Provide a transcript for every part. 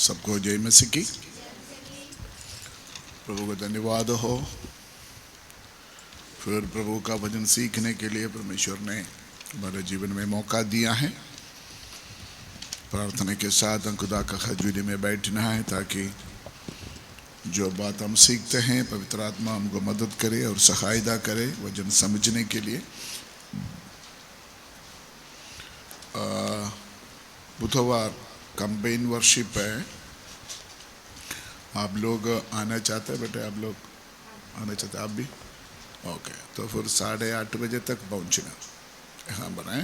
सबको जय मसीह की। प्रभु का धन्यवाद हो। फिर प्रभु का वचन सीखने के लिए परमेश्वर ने हमारे जीवन में मौका दिया है। प्रार्थना के साथ हम खुदा का हजूरी में बैठना है ताकि जो बात हम सीखते हैं पवित्र आत्मा हमको मदद करे और सहायता करे वचन समझने के लिए। बुधवार कंबाइन वर्शिप है। आप लोग आना चाहते हैं बेटे? आप लोग आना चाहते हैं? आप भी ओके। तो फिर 8:30 बजे तक पहुंचना। हाँ बनाए।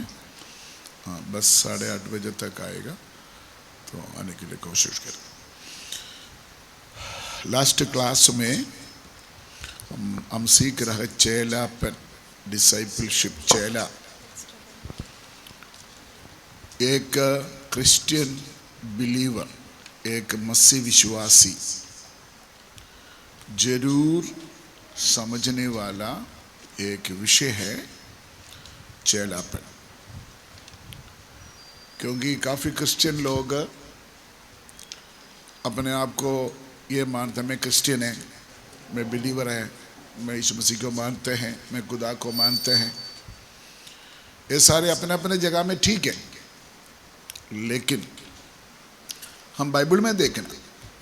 हाँ बस 8:30 बजे तक आएगा तो आने के लिए कोशिश करें। लास्ट क्लास में हम सीख रहे चेलापन, डिसाइपलशिप। चेला एक क्रिश्चियन बिलीवर, एक मसीह विश्वासी जरूर समझने वाला एक विषय है चेलापन। क्योंकि काफ़ी क्रिश्चियन लोग अपने आप को ये मानते हैं मैं क्रिश्चियन है, मैं बिलीवर है, मैं यीशु मसीह को मानते हैं, मैं खुदा को मानते हैं। ये सारे अपने अपने जगह में ठीक है, लेकिन हम बाइबल में देखना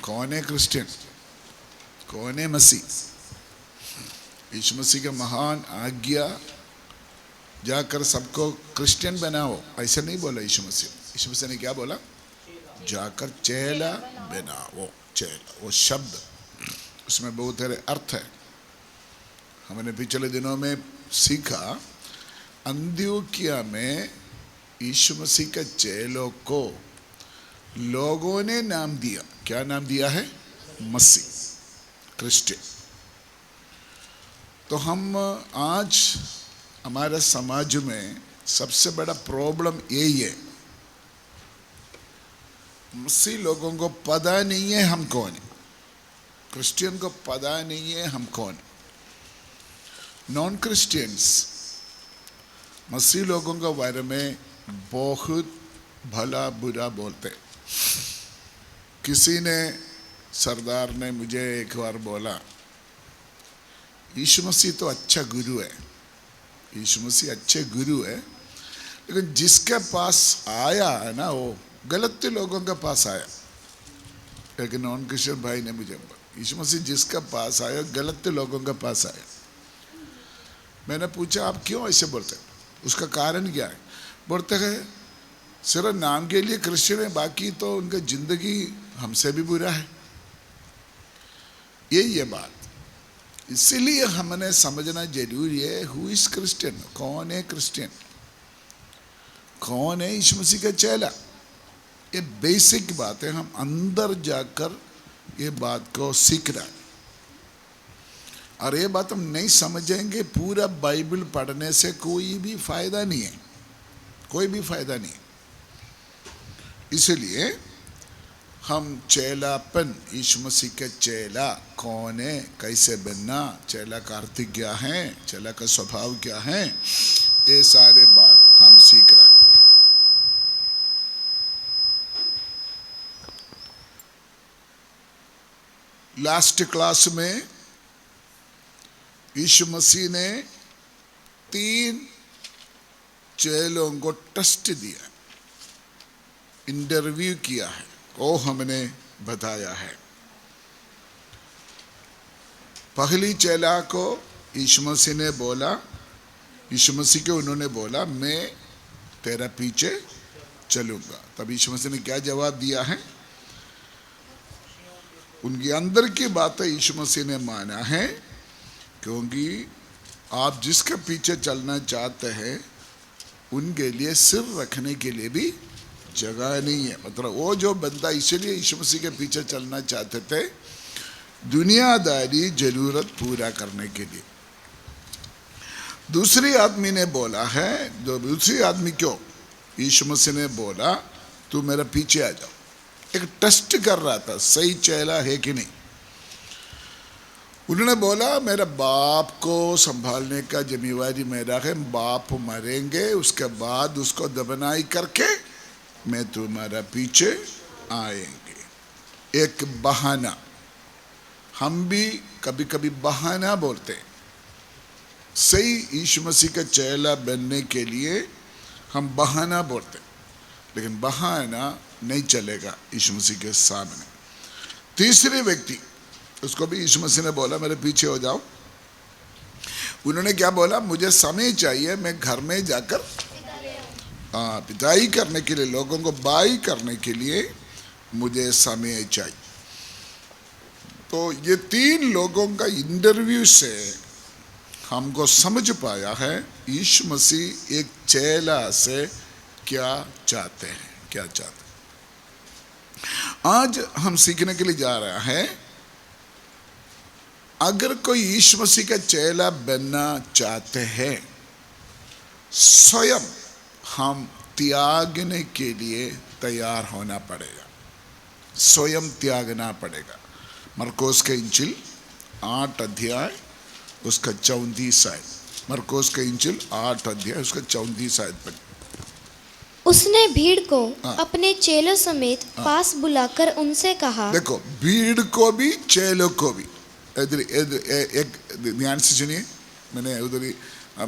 कौन है क्रिश्चियन, कौन है मसीह। यीशु मसीह का महान आज्ञा जाकर सबको क्रिश्चियन बनाओ, ऐसे नहीं बोला यीशु मसीह। यीशु मसीह ने क्या बोला? जाकर चेला बनाओ। चेला वो शब्द, उसमें बहुत सारे अर्थ है। हमने पिछले दिनों में सीखा अंत्योकिया में यीशु मसीह के चेलों को लोगों ने नाम दिया। क्या नाम दिया है? मसीह, क्रिश्चियन। तो हम आज हमारे समाज में सबसे बड़ा प्रॉब्लम यही है, मसीह लोगों को पता नहीं है हम कौन है, क्रिश्चियन को पता नहीं है हम कौन। नॉन क्रिश्चियंस मसीह लोगों के बारे में बहुत भला बुरा बोलते। किसी ने, सरदार ने मुझे एक बार बोला, यीशु मसीह तो अच्छा गुरु है, यीशु मसीह अच्छे गुरु है, लेकिन जिसके पास आया है ना वो गलत लोगों के पास आया। एक नॉन क्रिश्चियन भाई ने मुझे बोला यीशु मसीह जिसके पास आया गलत लोगों के पास आया। मैंने पूछा आप क्यों ऐसे बोलते हैं? उसका कारण क्या है? बोलते हैं सिर्फ नाम के लिए क्रिश्चियन है, बाकी तो उनका जिंदगी हमसे भी बुरा है। यही है बात। इसीलिए हमने समझना जरूरी है हु इज क्रिश्चियन, कौन है क्रिश्चियन, कौन है यीशु मसीह का चेला। ये बेसिक बात है, हम अंदर जाकर ये बात को सीखना है। और ये बात हम नहीं समझेंगे पूरा बाइबल पढ़ने से कोई भी फायदा नहीं है, कोई भी फायदा नहीं। इसलिए हम चेलापन, यीशु मसीह के चेला कौन है, कैसे बनना, चेला का अर्थ क्या है, चेला का स्वभाव क्या है, ये सारे बात हम सीख रहे हैं। लास्ट क्लास में यीशु मसीह ने 3 चेलों को टेस्ट दिया, इंटरव्यू किया है, वो हमने बताया है। पहली चेला को यीशु मसीह ने बोला, यीशु मसीह को उन्होंने बोला मैं तेरा पीछे चलूंगा। तब यीशु मसीह ने क्या जवाब दिया है? उनकी अंदर की बातें यीशु मसीह ने माना है, क्योंकि आप जिसके पीछे चलना चाहते हैं उनके लिए सिर रखने के लिए भी जगह नहीं है। मतलब वो जो बंदा इसलिए यीशु मसीह के पीछे चलना चाहते थे दुनियादारी जरूरत पूरा करने के लिए। दूसरी आदमी ने बोला है, जो दूसरी आदमी क्यों यीशु मसीह ने बोला तू मेरे पीछे आ जाओ। एक टेस्ट कर रहा था सही चेला है कि नहीं। उन्होंने बोला मेरे बाप को संभालने का जिम्मेवारी मेरा है, बाप मरेंगे उसके बाद उसको दफनाई करके मैं तुम्हारा पीछे आएंगे। एक बहाना। हम भी कभी कभी बहाना बोलते हैं। सही यीशु मसीह का चेला बनने के लिए हम बहाना बोलते हैं, लेकिन बहाना नहीं चलेगा यीशु मसीह के सामने। तीसरे व्यक्ति, उसको भी यीशु मसीह ने बोला मेरे पीछे हो जाओ। उन्होंने क्या बोला? मुझे समय चाहिए, मैं घर में जाकर पिताई करने के लिए, लोगों को बाई करने के लिए मुझे समय चाहिए। तो ये तीन लोगों का इंटरव्यू से हमको समझ पाया है यीशु मसीह एक चेला से क्या चाहते हैं, क्या चाहते हैं। आज हम सीखने के लिए जा रहा है, अगर कोई यीशु मसीह का चेला बनना चाहते हैं, स्वयं हम त्यागने के लिए तैयार होना पड़ेगा, स्वयं त्यागना पड़ेगा। मरकोस का इंजिल 8 अध्याय उसका 34 आयत। मरकोस का इंजिल 8 अध्याय उसका 34 आयत पर उसने भीड़ को अपने चेलों समेत पास बुलाकर उनसे कहा। देखो, भीड़ को भी चेलों को भी, एक ध्यान से सुनिए, मैंने उधर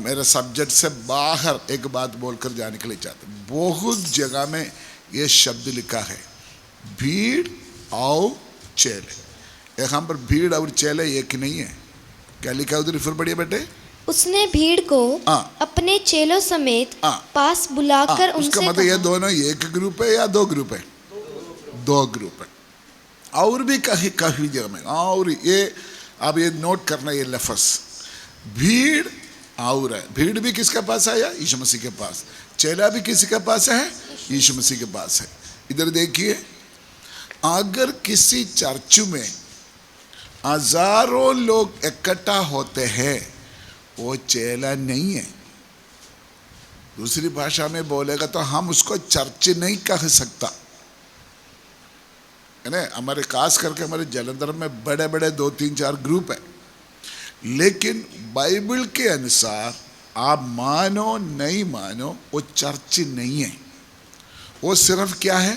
मेरा सब्जेक्ट से बाहर एक बात बोलकर जाने के लिए चाहता हूँ। बहुत जगह में ये शब्द लिखा है, भीड़ और चेले। यहाँ पर भीड़ और चेले एक नहीं है। क्या लिखा है उधर? फिर पढ़िए बेटे। उसने भीड़ को अपने चेलों समेत पास बुलाकर उनसे उसका मतलब ये दोनों एक ग्रुप है या दो ग्रुप है? दो ग्रुप है। और भी कहीं कहीं जगह में, और ये अब ये नोट करना, ये लफ्ज़ भीड़ और है। भीड़ भी किसके पास है? यीशु मसीह के पास। चेला भी किसी के पास है? यीशु मसीह के पास है। इधर देखिए, अगर किसी चर्च में हजारों लोग इकट्ठा होते हैं, वो चेला नहीं है। दूसरी भाषा में बोलेगा तो हम उसको चर्च नहीं कह सकता है ना। हमारे खास करके हमारे जलंधर में बड़े बड़े 2-3-4 ग्रुप है, लेकिन बाइबल के अनुसार आप मानो नहीं मानो, वो चर्च नहीं है। वो सिर्फ क्या है?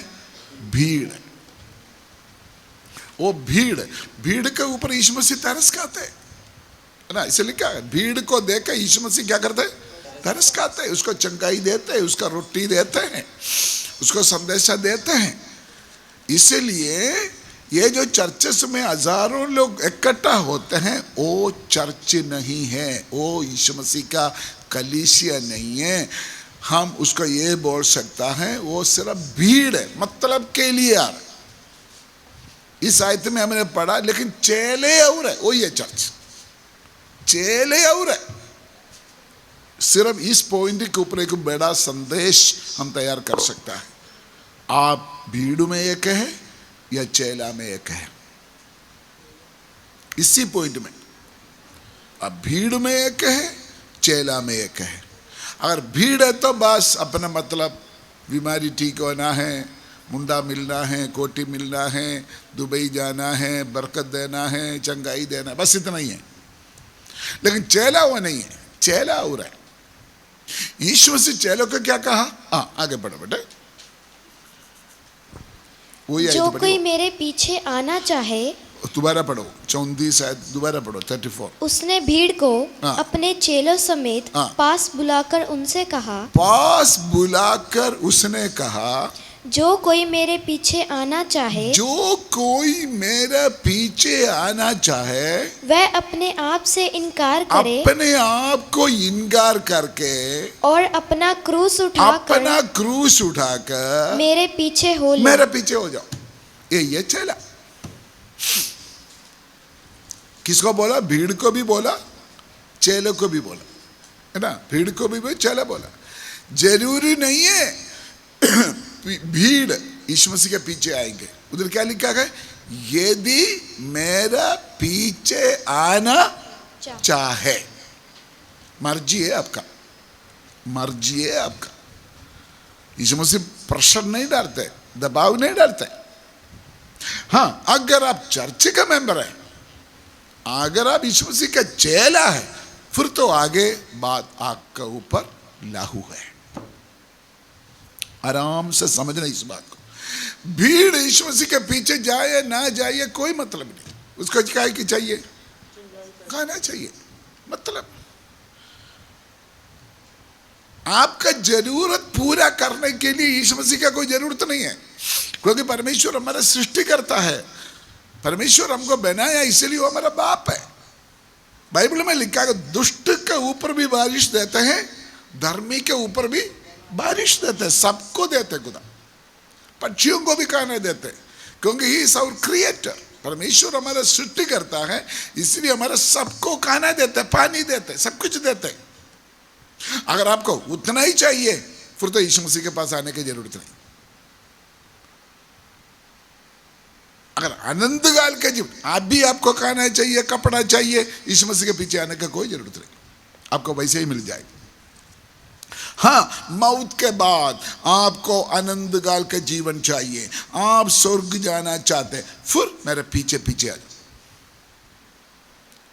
भीड़ है। वो भीड़ के ऊपर यीशु मसीह तरस खाते हैं ना, इसे लिखा है। भीड़ को देखकर यीशु मसीह क्या करते हैं? तरस खाते हैं, उसको चंगाई देते हैं, उसका रोटी देते हैं, उसको संदेशा देते हैं। इसीलिए ये जो चर्चेस में हजारों लोग इकट्ठा होते हैं, वो चर्च नहीं है, वो यीशु मसीह का कलीसिया नहीं है। हम उसको ये बोल सकता है, वो सिर्फ भीड़ है, मतलब के लिए आ रहा। इस आयत में हमने पढ़ा, लेकिन चेले और है, वो ये चर्च चेले और है। सिर्फ इस पॉइंट के ऊपर एक बड़ा संदेश हम तैयार कर सकता है। आप भीड़ में एक है या चेला में एक है, इसी पॉइंट में। अब भीड़ में एक है, चेला में एक है। अगर भीड़ है तो बस अपना मतलब बीमारी ठीक होना है, मुंडा मिलना है, कोटी मिलना है, दुबई जाना है, बरकत देना है, चंगाई देना है, बस इतना ही है। लेकिन चेला वो नहीं है, चेला और है। यीशु मसीह चेलों को क्या कहा? आगे बढ़ो बेटे। जो कोई मेरे पीछे आना चाहे, दोबारा पढ़ो 34 शायद, दोबारा पढ़ो 34। उसने भीड़ को अपने चेलों समेत पास बुलाकर उनसे कहा। पास बुलाकर उसने कहा, जो कोई मेरे पीछे आना चाहे, जो कोई मेरे पीछे आना चाहे, वह अपने आप से इनकार करे, अपने आप को इनकार करके और अपना क्रूस उठाकर मेरे पीछे हो ले। मेरे पीछे हो जाओ। ये चला। किसको बोला? भीड़ को भी बोला, चेलों को भी बोला, है ना। भीड़ को भी बोला, चेला बोला। जरूरी नहीं है भीड़ यीशु मसीह के पीछे आएंगे। उधर क्या लिखा है? यदि मेरा पीछे आना चाहे। मर्जी है आपका, मर्जी है आपका। यीशु मसीह प्रेशर नहीं डालते, दबाव नहीं डालते। हाँ, अगर आप चर्च का मेंबर है, अगर आप यीशु मसीह का चेला है, फिर तो आगे बात आपके ऊपर लागू है। आराम से समझना इस बात को। भीड़ यीशु मसीह के पीछे जाए ना जाए कोई मतलब नहीं, उसको क्या की चाहिए, खाना चाहिए। मतलब आपका जरूरत पूरा करने के लिए यीशु मसीह का कोई जरूरत नहीं है, क्योंकि परमेश्वर हमारा सृष्टि करता है, परमेश्वर हमको बनाया इसलिए वो हमारा बाप है। बाइबल में लिखा है दुष्ट के ऊपर भी बारिश देते हैं, धर्मी के ऊपर भी बारिश देते हैं, सबको देते खुदा, पक्षियों को भी खाने देते, क्योंकि ही इज आवर क्रिएटर। परमेश्वर हमारा सृष्टि करता है इसलिए हमारा सबको खाना देते, पानी देते, सब कुछ देते। अगर आपको उतना ही चाहिए फिर तो यीशु मसीह के पास आने की जरूरत नहीं। अगर अनंत काल के जीवन आप भी आपको खाना चाहिए, कपड़ा चाहिए, यीशु मसीह के पीछे आने का कोई जरूरत नहीं, आपको वैसे ही मिल जाएगी। हाँ, मौत के बाद आपको अनंत काल का जीवन चाहिए, आप स्वर्ग जाना चाहते, फिर मेरे पीछे पीछे आ जाओ,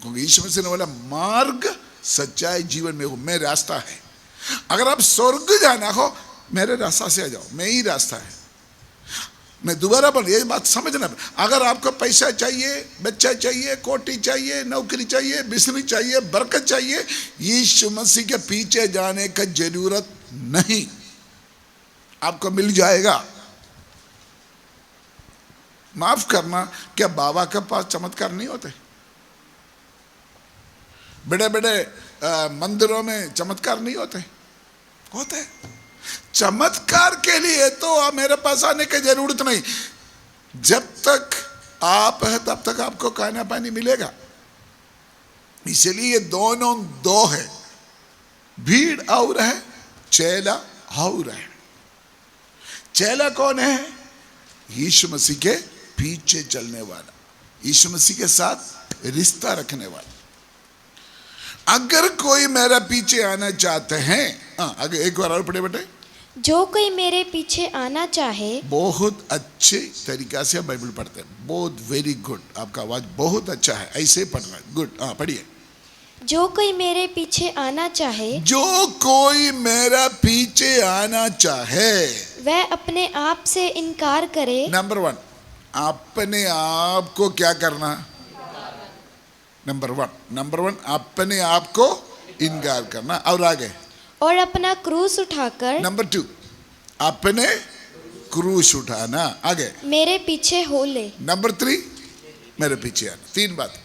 क्योंकि यीशु मसीह ने बोला मार्ग सच्चाई जीवन में हो, मैं रास्ता है। अगर आप स्वर्ग जाना हो मेरे रास्ता से आ जाओ, मैं ही रास्ता है। मैं दोबारा बोल, ये बात समझना, अगर आपको पैसा चाहिए, बच्चा चाहिए, कोठी चाहिए, नौकरी चाहिए, बिजली चाहिए, बरकत चाहिए, यीशु मसीह के पीछे जाने का जरूरत नहीं, आपको मिल जाएगा। माफ करना, क्या बाबा के पास चमत्कार नहीं होते? बड़े बड़े मंदिरों में चमत्कार नहीं होते? होते। चमत्कार के लिए तो मेरे पास आने की जरूरत नहीं, जब तक आप है तब तक आपको खाना पानी मिलेगा। इसलिए ये दोनों दो है, भीड़ और है, चेला और है। चेला कौन है? यीशु मसीह के पीछे चलने वाला, यीशु मसीह के साथ रिश्ता रखने वाला। अगर कोई मेरा पीछे आना चाहते हैं, अगर एक बार और पढ़े बेटे, जो कोई मेरे पीछे आना चाहे। बहुत अच्छे तरीका से बाइबल पढ़ते हैं, बहुत वेरी गुड, आपका आवाज बहुत अच्छा है, ऐसे ही पढ़ना, गुड। पढ़िए। जो कोई मेरे पीछे आना चाहे, जो कोई मेरा पीछे आना चाहे, वह अपने आप से इनकार करे। नंबर 1, अपने आप को क्या करना? नंबर वन अपने आप को इनकार करना, और आगे और अपना क्रूस उठाकर। नंबर 2, अपने क्रूस उठाना, आगे मेरे पीछे हो ले। नंबर 3, मेरे पीछे आना। 3 बात।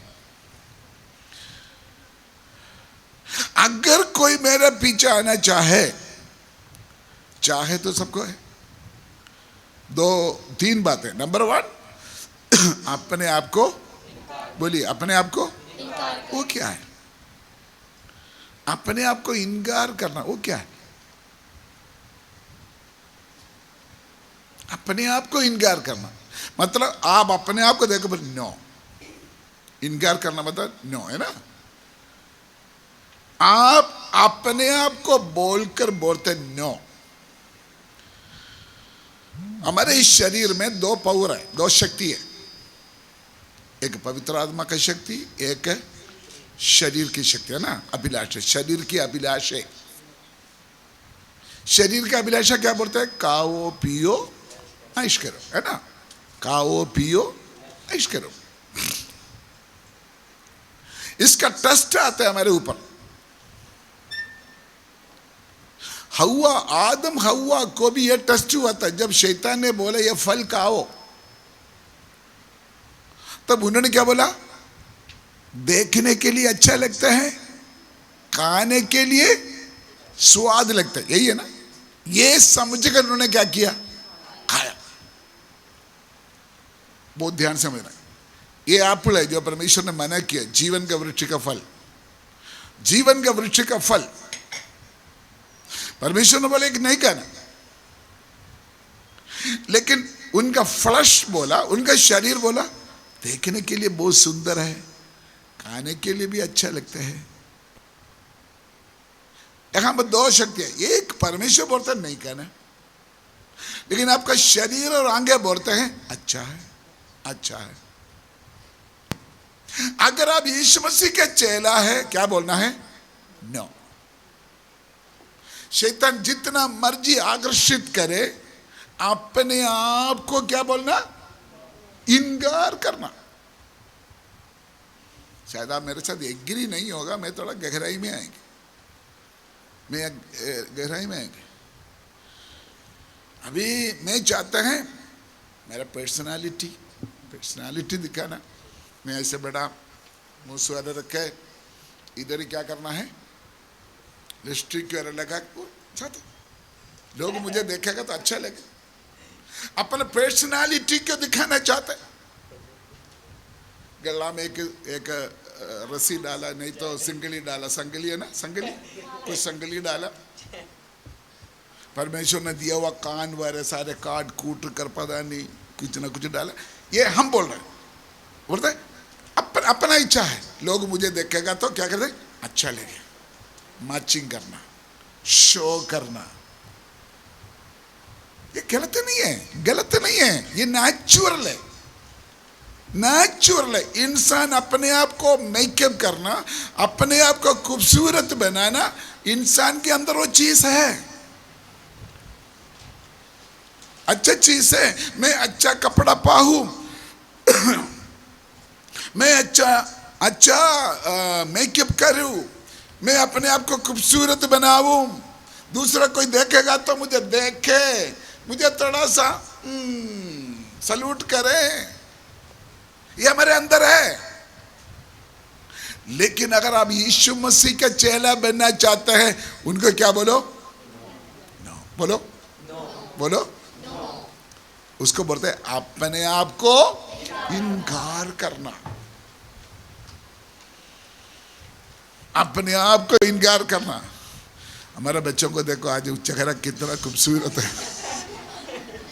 अगर कोई मेरे पीछे आना चाहे, चाहे तो सबको है, 2-3 बातें। नंबर 1, अपने आप को, बोलिए, अपने आप को, वो क्या है? अपने आप को इनकार करना, वो क्या है? अपने आप को इनकार करना मतलब आप अपने आप को देखो, पर नो, इनकार करना मतलब नो है ना। आप अपने आप को बोलकर बोलते नो। हमारे इस शरीर में 2 पावर है, 2 शक्ति है, एक पवित्र आत्मा की शक्ति, एक शरीर की शक्ति, है ना, अभिलाषा, शरीर की अभिलाषा। शरीर का अभिलाषा क्या बोलते हैं? खाओ पियो ऐश करो, है ना, खाओ पियो ऐश करो। इसका टेस्ट आता है हमारे ऊपर। हवा, आदम हवा को भी यह टेस्ट हुआ था जब शैतान ने बोला ये फल खाओ, तब उन्होंने क्या बोला? देखने के लिए अच्छा लगता है, खाने के लिए स्वाद लगता है, यही है ना। ये समझकर उन्होंने क्या किया? खाया। बहुत ध्यान से समझना, ये एप्पल है जो परमेश्वर ने मना किया, जीवन का वृक्ष का फल, जीवन का वृक्ष का फल परमेश्वर ने बोले कि नहीं खाना, लेकिन उनका फ्लश बोला, उनका शरीर बोला देखने के लिए बहुत सुंदर है, खाने के लिए भी अच्छा लगता है। यहां पर 2 शक्ति है, एक परमेश्वर बोलता है नहीं खाना, लेकिन आपका शरीर और आंखें बोलते हैं अच्छा है, अच्छा है। अगर आप यीशु मसीह के चेला है, क्या बोलना है? नो। शैतान जितना मर्जी आकर्षित करे, अपने आप को क्या बोलना, इनकार करना। शायद आप मेरे साथ एग्री नहीं होगा, मैं थोड़ा गहराई में आएंगे, अभी मैं चाहता है मेरा पर्सनालिटी दिखाना। मैं ऐसे बड़ा मुंह सुहारा रखा है, इधर ही क्या करना है, लिपस्टिक वगैरह लगा चाहते, लोग मुझे देखेगा तो अच्छा लगे, अपना पर्सनालिटी को दिखाना चाहते। गला में एक रस्सी डाला, नहीं तो संगली डाला, संगली है ना, संगली, कुछ संगली डाला, परमेश्वर ने दिया हुआ कान वाले सारे काट कूट कर पता नहीं कुछ ना कुछ डाला। ये हम बोल रहे हैं, बोलते अपना इच्छा है, लोग मुझे देखेगा तो क्या करते, अच्छा लगे, मैचिंग करना, शो करना। ये गलत नहीं है, ये नेचुरल है। इंसान अपने आप को मेकअप करना, अपने आप को खूबसूरत बनाना, इंसान के अंदर वो चीज है, अच्छा चीज है। मैं अच्छा कपड़ा पाऊं, मैं अच्छा मेकअप करूं, मैं अपने आप को खूबसूरत बनाऊं, दूसरा कोई देखेगा तो मुझे देखे, मुझे थोड़ा सा सल्यूट करे, ये हमारे अंदर है। लेकिन अगर आप यीशु मसीह का चेला बनना चाहते हैं, उनको क्या बोलो, नो बोलो, बोलो, उसको बोलते हैं अपने आप को इनकार करना, अपने आप को इनकार करना। हमारे बच्चों को देखो, आज चेहरा कितना खूबसूरत है,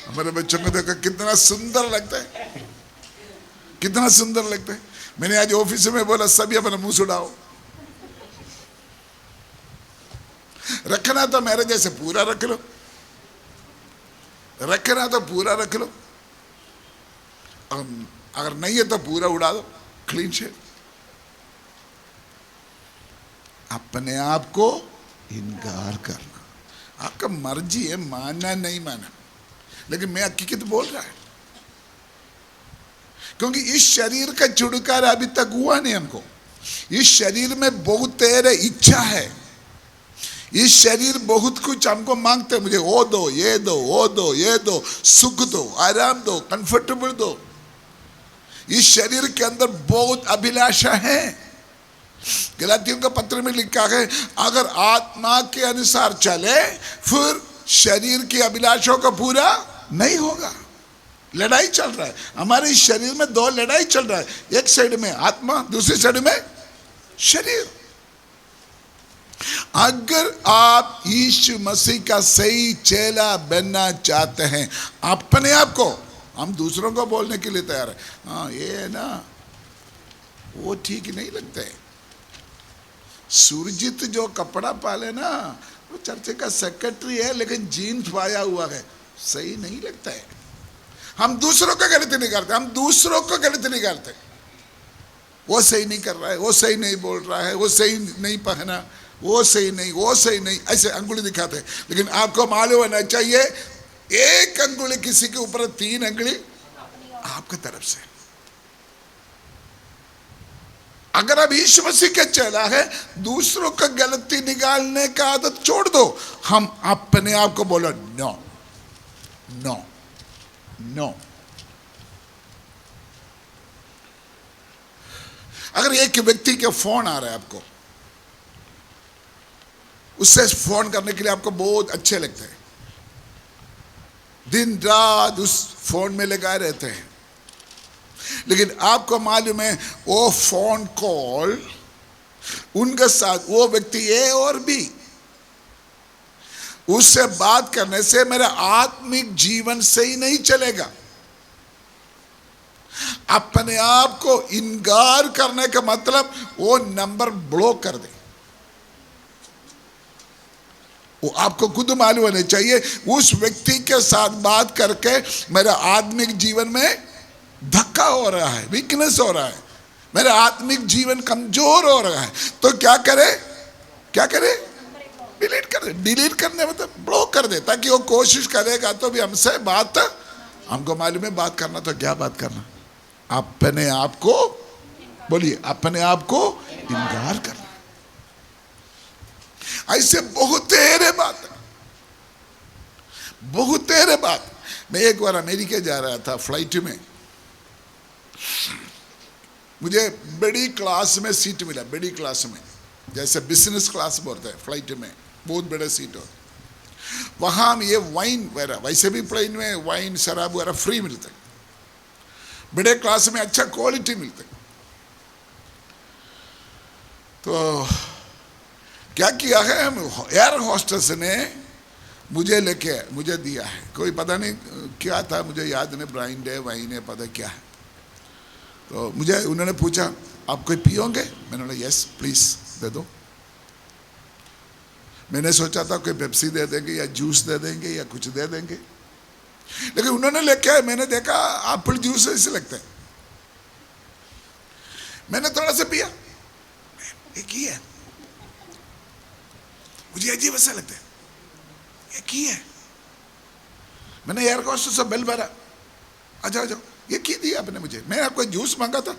हमारे बच्चों को देखो कितना सुंदर लगता है, कितना सुंदर लगता है। मैंने आज ऑफिस में बोला सभी अपना मुंह सुड़ाओ, रखना तो मेरे जैसे पूरा रख लो, रखना तो पूरा रख लो, अगर नहीं है तो पूरा उड़ा दो, क्लीन शेव। अपने आप को इनकार करना, आपका मर्जी है मानना नहीं मानना, लेकिन मैं हकीकत बोल रहा है, क्योंकि इस शरीर का छुटकारा अभी तक हुआ नहीं हमको। इस शरीर में बहुत तेरे इच्छा है, इस शरीर बहुत कुछ हमको मांगते हैं, मुझे वो दो, ये दो, वो दो, ये दो, सुख दो, आराम दो, कंफर्टेबल दो। इस शरीर के अंदर बहुत अभिलाषा है। गलातियों का पत्र में लिखा है, अगर आत्मा के अनुसार चले फिर शरीर की अभिलाषाओं का पूरा नहीं होगा। लड़ाई चल रहा है हमारे इस शरीर में, दो लड़ाई चल रहा है, एक साइड में आत्मा, दूसरी साइड में शरीर। अगर आप यीशु मसीह का सही चेला बनना चाहते हैं, अपने आप को, हम दूसरों को बोलने के लिए तैयार है, हाँ ये है ना, वो ठीक नहीं लगता है। सुरजीत जो कपड़ा पाले ना, वो चर्च का सेक्रेटरी है लेकिन जीन्स पाया हुआ है, सही नहीं लगता है। हम दूसरों का गलती निकालते, हम दूसरों को गलती निकालते, वो सही नहीं कर रहा है, वो सही नहीं बोल रहा है, वो सही नहीं पहना, वो सही नहीं, वो सही नहीं, ऐसे अंगुली दिखाते हैं। लेकिन आपको मालूम होना चाहिए, एक अंगुली किसी के ऊपर, तीन अंगुली आपकी तरफ से। अगर आप यीशु मसीह के चेला है, दूसरों का गलती निकालने का आदत छोड़ दो। हम अपने आप को बोलो नो नो नो। अगर एक व्यक्ति के फोन आ रहा है आपको, उससे फोन करने के लिए आपको बहुत अच्छे लगते हैं, दिन रात उस फोन में लगाए रहते हैं, लेकिन आपको मालूम है वो फोन कॉल उनके साथ, वो व्यक्ति ए और बी, उससे बात करने से मेरा आत्मिक जीवन सही नहीं चलेगा। अपने आप को इनकार करने का मतलब वो नंबर ब्लॉक कर दे। वो आपको खुद मालूम होना चाहिए, उस व्यक्ति के साथ बात करके मेरा आत्मिक जीवन में धक्का हो रहा है, वीकनेस हो रहा है, मेरा आत्मिक जीवन कमजोर हो रहा है। तो क्या करे, क्या करे, डिलीट कर दे। डिलीट करने मतलब ब्लॉक कर दे, ताकि वो कोशिश करेगा तो भी हमसे बात, हमको मालूम है बात करना तो क्या बात करना, अपने आप को, बोलिए, अपने आप को इनकार करना। ऐसे बहुतेरे बात, बहुतेरे बात। मैं एक बार अमेरिका जा रहा था फ्लाइट में, मुझे बड़ी क्लास में सीट मिला, बड़ी क्लास में, जैसे बिजनेस क्लास बोलते हैं फ्लाइट में, बहुत बड़ा सीट हो। वहां हम ये वाइन वगैरह, वैसे भी प्लेन में वाइन शराब वगैरह फ्री मिलते, बड़े क्लास में अच्छा क्वालिटी मिलते। तो क्या किया है, हम एयर होस्टेस ने मुझे लेके, मुझे दिया है, कोई पता नहीं क्या था, मुझे याद नहीं, ब्रांड है वाइन है पता क्या है। तो मुझे उन्होंने पूछा आप कोई पियोगे, मैंने बोला यस प्लीज दे दो। मैंने सोचा था कोई पेप्सी दे देंगे या जूस दे देंगे या कुछ दे देंगे, लेकिन उन्होंने लेके आए, मैंने देखा एप्पल जूस ऐसे लगता है। मैंने थोड़ा सा पिया, एक ही है, मुझे अजीब ऐसा लगता है, एक ही है। मैंने एयर होस्टेस से बेल भरा, आ जाओ जाओ, ये की दिया आपने मुझे, मैं आपको जूस मांगा था,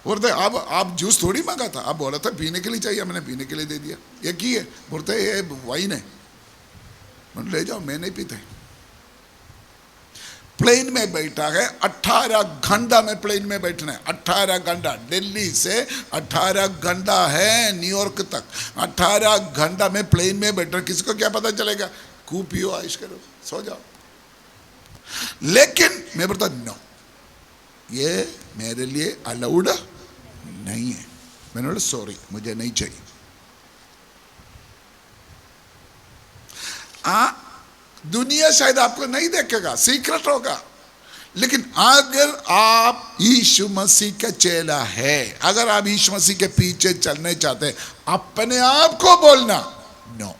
बोलते अब आप जूस थोड़ी मांगा था, आप बोला था पीने के लिए चाहिए, मैंने पीने के लिए दे दिया। ये की है, बोलते ये वाइन है, मैंने ले जाओ, मैं नहीं पीता। प्लेन में बैठा है, 18 घंटा में प्लेन में बैठना है, 18 घंटा, दिल्ली से 18 घंटा है न्यूयॉर्क तक, 18 घंटा में प्लेन में बैठना, किसको क्या पता चलेगा, खूब पियो, आइश करो, सो जाओ। लेकिन मैं बोलता नो, ये मेरे लिए अलाउड नहीं है। मैंने बोला सॉरी, मुझे नहीं चाहिए। दुनिया शायद आपको नहीं देखेगा, सीक्रेट होगा, लेकिन अगर आप यीशु मसीह का चेला है, अगर आप यीशु मसीह के पीछे चलने चाहते हैं, अपने आप को बोलना नो,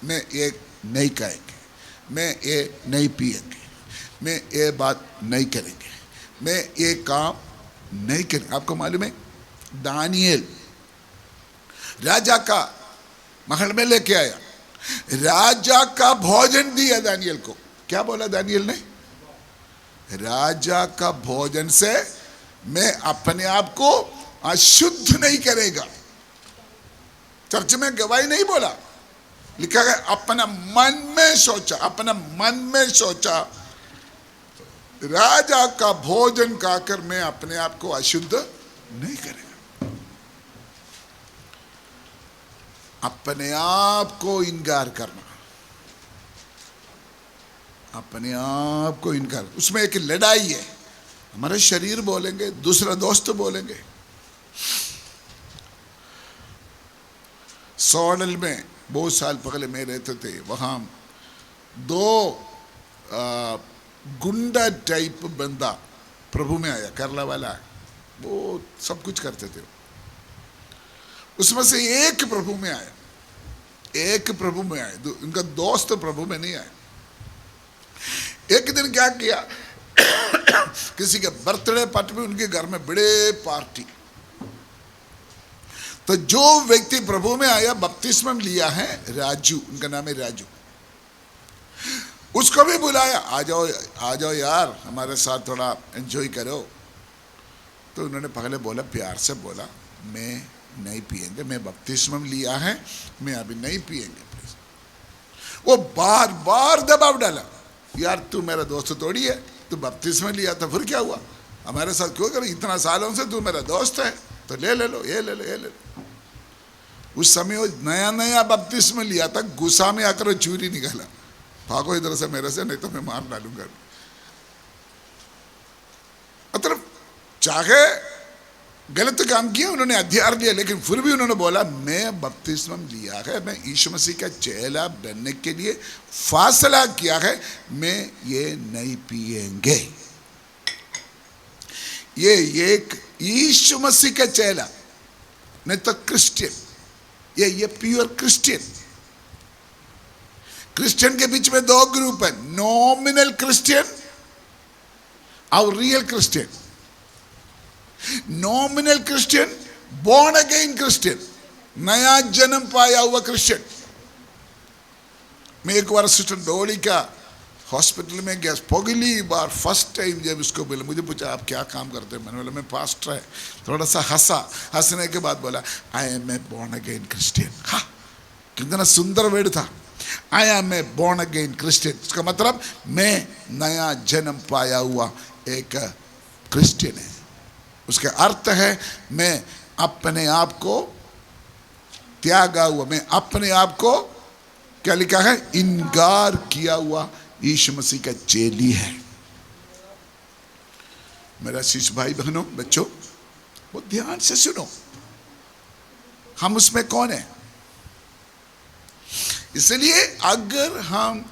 मैं ये नहीं कहेंगे, मैं ये नहीं पिएंगे, मैं ये बात नहीं करेंगे, मैं ये काम नहीं करेंगे। आपको मालूम है दानियल राजा का महल में लेके आया, राजा का भोजन दिया दानियल को। क्या बोला दानियल ने, राजा का भोजन से मैं अपने आप को अशुद्ध नहीं करेगा। चर्च में गवाही नहीं बोला, लिखा है अपना मन में सोचा, अपना मन में सोचा राजा का भोजन खाकर मैं अपने आप को अशुद्ध नहीं करेगा। अपने आप को इनकार करना, अपने आप को इनकार, उसमें एक लड़ाई है। हमारे शरीर बोलेंगे, दूसरा दोस्त बोलेंगे। सॉडल में बहुत साल पहले मैं रहते थे, वहाँ 2 गुंडा टाइप बंदा प्रभु में आया, केरला वाला है, वो सब कुछ करते थे। उसमें से एक प्रभु में आया, एक प्रभु में आया, उनका दोस्त प्रभु में नहीं आया। एक दिन क्या किया, किसी के बर्थडे पार्टी में उनके घर में बड़े पार्टी, तो जो व्यक्ति प्रभु में आया, बपतिस्मा लिया है, राजू, उनका नाम है राजू, उसको भी बुलाया, आ जाओ यार हमारे साथ थोड़ा एंजॉय करो। तो उन्होंने पहले बोला, प्यार से बोला, मैं नहीं पिएंगे, मैं बपतिस्मा लिया है, मैं अभी नहीं पिएंगे प्लीज। वो बार बार दबाव डाला, यार तू मेरा दोस्त थोड़ी है, तू बपतिस्मा लिया था, फिर क्या हुआ, हमारे साथ क्यों कर, इतना सालों से तू मेरा दोस्त है, तो ले लो, ये ले लो। उस समय वो नया नया बपतिस्मा लिया था, गुस्सा में आकर चूरी निकाला, भागो इधर से मेरे से, नहीं तो मैं मार डालूंगा। मतलब चाहे गलत काम किया, उन्होंने हथियार लिया, लेकिन फिर भी उन्होंने बोला मैं बपतिस्मा लिया है, मैं यीशु मसीह का चेला बनने के लिए फासला किया है, मैं ये नहीं पिएंगे। ये एक यीशु मसीह का चेला, नहीं तो क्रिश्चियन, ये प्योर क्रिश्चियन। क्रिश्चियन के बीच में 2 ग्रुप है, नॉमिनल क्रिश्चियन और real Christian. Nominal Christian, born again Christian, नया जन्म पाया हुआ क्रिश्चियन, मैं एक बार सिस्टर डोली का हॉस्पिटल में गया, पहली बार फर्स्ट टाइम जब उसको बोला, मुझे पूछा आप क्या काम करते हैं, मैंने बोला मैं पास्टर है। थोड़ा सा हंसा, हंसने के बाद बोला I am a born again Christian. हाँ, कितना सुंदर वर्ड था, I am a born again Christian. उसका मतलब मैं नया जन्म पाया हुआ एक क्रिश्चियन है। उसका अर्थ है मैं अपने आप को त्यागा हुआ, मैं अपने आप को क्या लिखा है, इनकार किया हुआ यीशु मसीह का चेली है। मेरा शिष्य भाई बहनों बच्चों, वो ध्यान से सुनो, हम उसमें कौन है। इसलिए अगर हम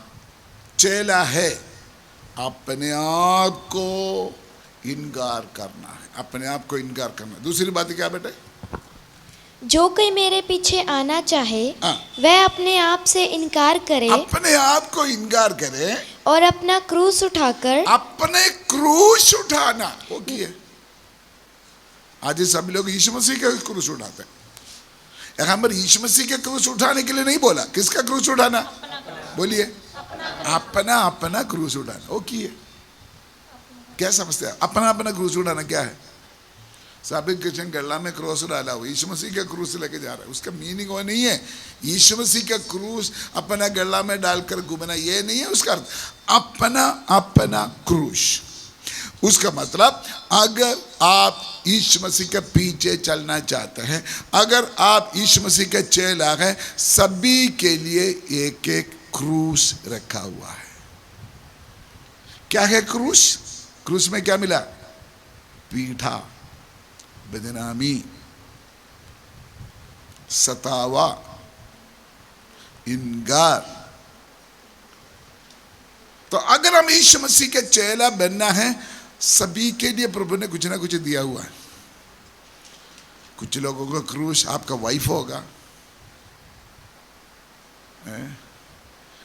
चेला है, अपने आप को इनकार करना है, अपने आप को इनकार करना है। दूसरी बात क्या बेटे, जो कोई मेरे पीछे आना चाहे वह अपने आप से इनकार करे, अपने आप को इनकार करे और अपना क्रूस उठाकर, अपने क्रूस उठाना, वो की है। आज सभी लोग यीशु मसीह का क्रूस उठाते हैं। यहाँ पर यीशु मसीह के क्रूस उठाने के लिए नहीं बोला, किसका क्रूस उठाना, बोलिए, अपना अपना क्रूस उठाना, वो की है। क्या समझते हैं अपना अपना क्रूस उठाना क्या है। साबित क्रिश्चियन गला में क्रूस डाला हुआ, यीशु मसीह का क्रूस लेके जा रहा है, उसका मीनिंग वो नहीं है यीशु मसीह का क्रूस अपना गला में डालकर घूमना, ये नहीं है उसका अर्थ। अपना अपना क्रूस, उसका मतलब अगर आप यीशु मसीह के पीछे चलना चाहते हैं, अगर आप यीशु मसीह के चेला हैं, सभी के लिए एक एक क्रूस रखा हुआ है। क्या है क्रूस? क्रूस में क्या मिला, पीठा, बदनामी, सतावा, इनकार। तो अगर हम यीशु मसीह के चेला बनना है, सभी के लिए प्रभु ने कुछ ना कुछ दिया हुआ है। कुछ लोगों का क्रूस आपका वाइफ होगा,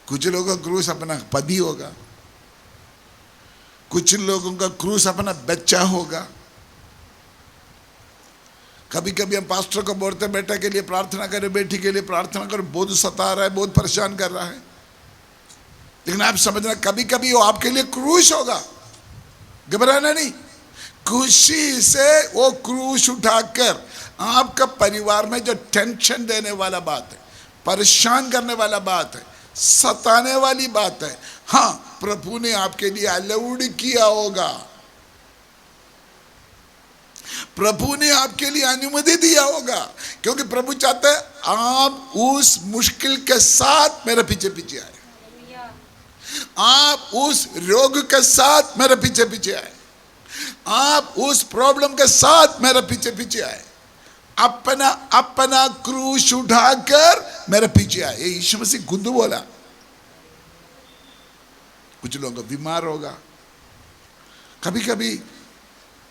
कुछ लोगों का क्रूस अपना पति होगा, कुछ लोगों का क्रूस अपना बच्चा होगा। कभी कभी हम पास्टर को बोलते हैं बेटा के लिए प्रार्थना करें, बेटी के लिए प्रार्थना करें, बहुत सता रहा है, बहुत परेशान कर रहा है। लेकिन आप समझना कभी कभी वो आपके लिए क्रूस होगा, घबराना नहीं। खुशी से वो क्रूस उठाकर आपका परिवार में जो टेंशन देने वाला बात है, परेशान करने वाला बात है, सताने वाली बात है, हाँ प्रभु ने आपके लिए अलाउड किया होगा, प्रभु ने आपके लिए अनुमति दिया होगा, क्योंकि प्रभु चाहते हैं आप उस मुश्किल के साथ मेरे पीछे पीछे आए, आप उस रोग के साथ मेरे पीछे पीछे आए, आप उस प्रॉब्लम के साथ मेरे पीछे पीछे आए, अपना अपना क्रूस उठाकर मेरे पीछे आए। ये यीशु मसीह खुद बोला। कुछ लोग बीमार होगा, कभी कभी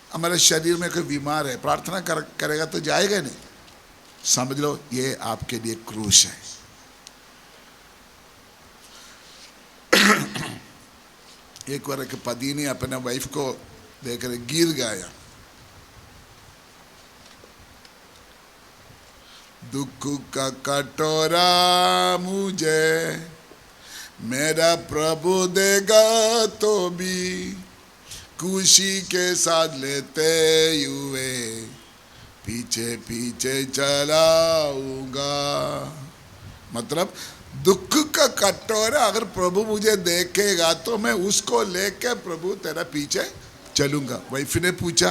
हमारे शरीर में कोई बीमार है, प्रार्थना करेगा तो जाएगा नहीं, समझ लो ये आपके लिए क्रूस है। एक बार एक पति ने अपने वाइफ को देखकर गिर गया, दुख का कटोरा मुझे मेरा प्रभु देगा तो भी खुशी के साथ लेते हुए पीछे पीछे चलाऊंगा। मतलब दुख का कटोरा अगर प्रभु मुझे देखेगा तो मैं उसको लेके प्रभु तेरा पीछे चलूंगा। वाइफ ने पूछा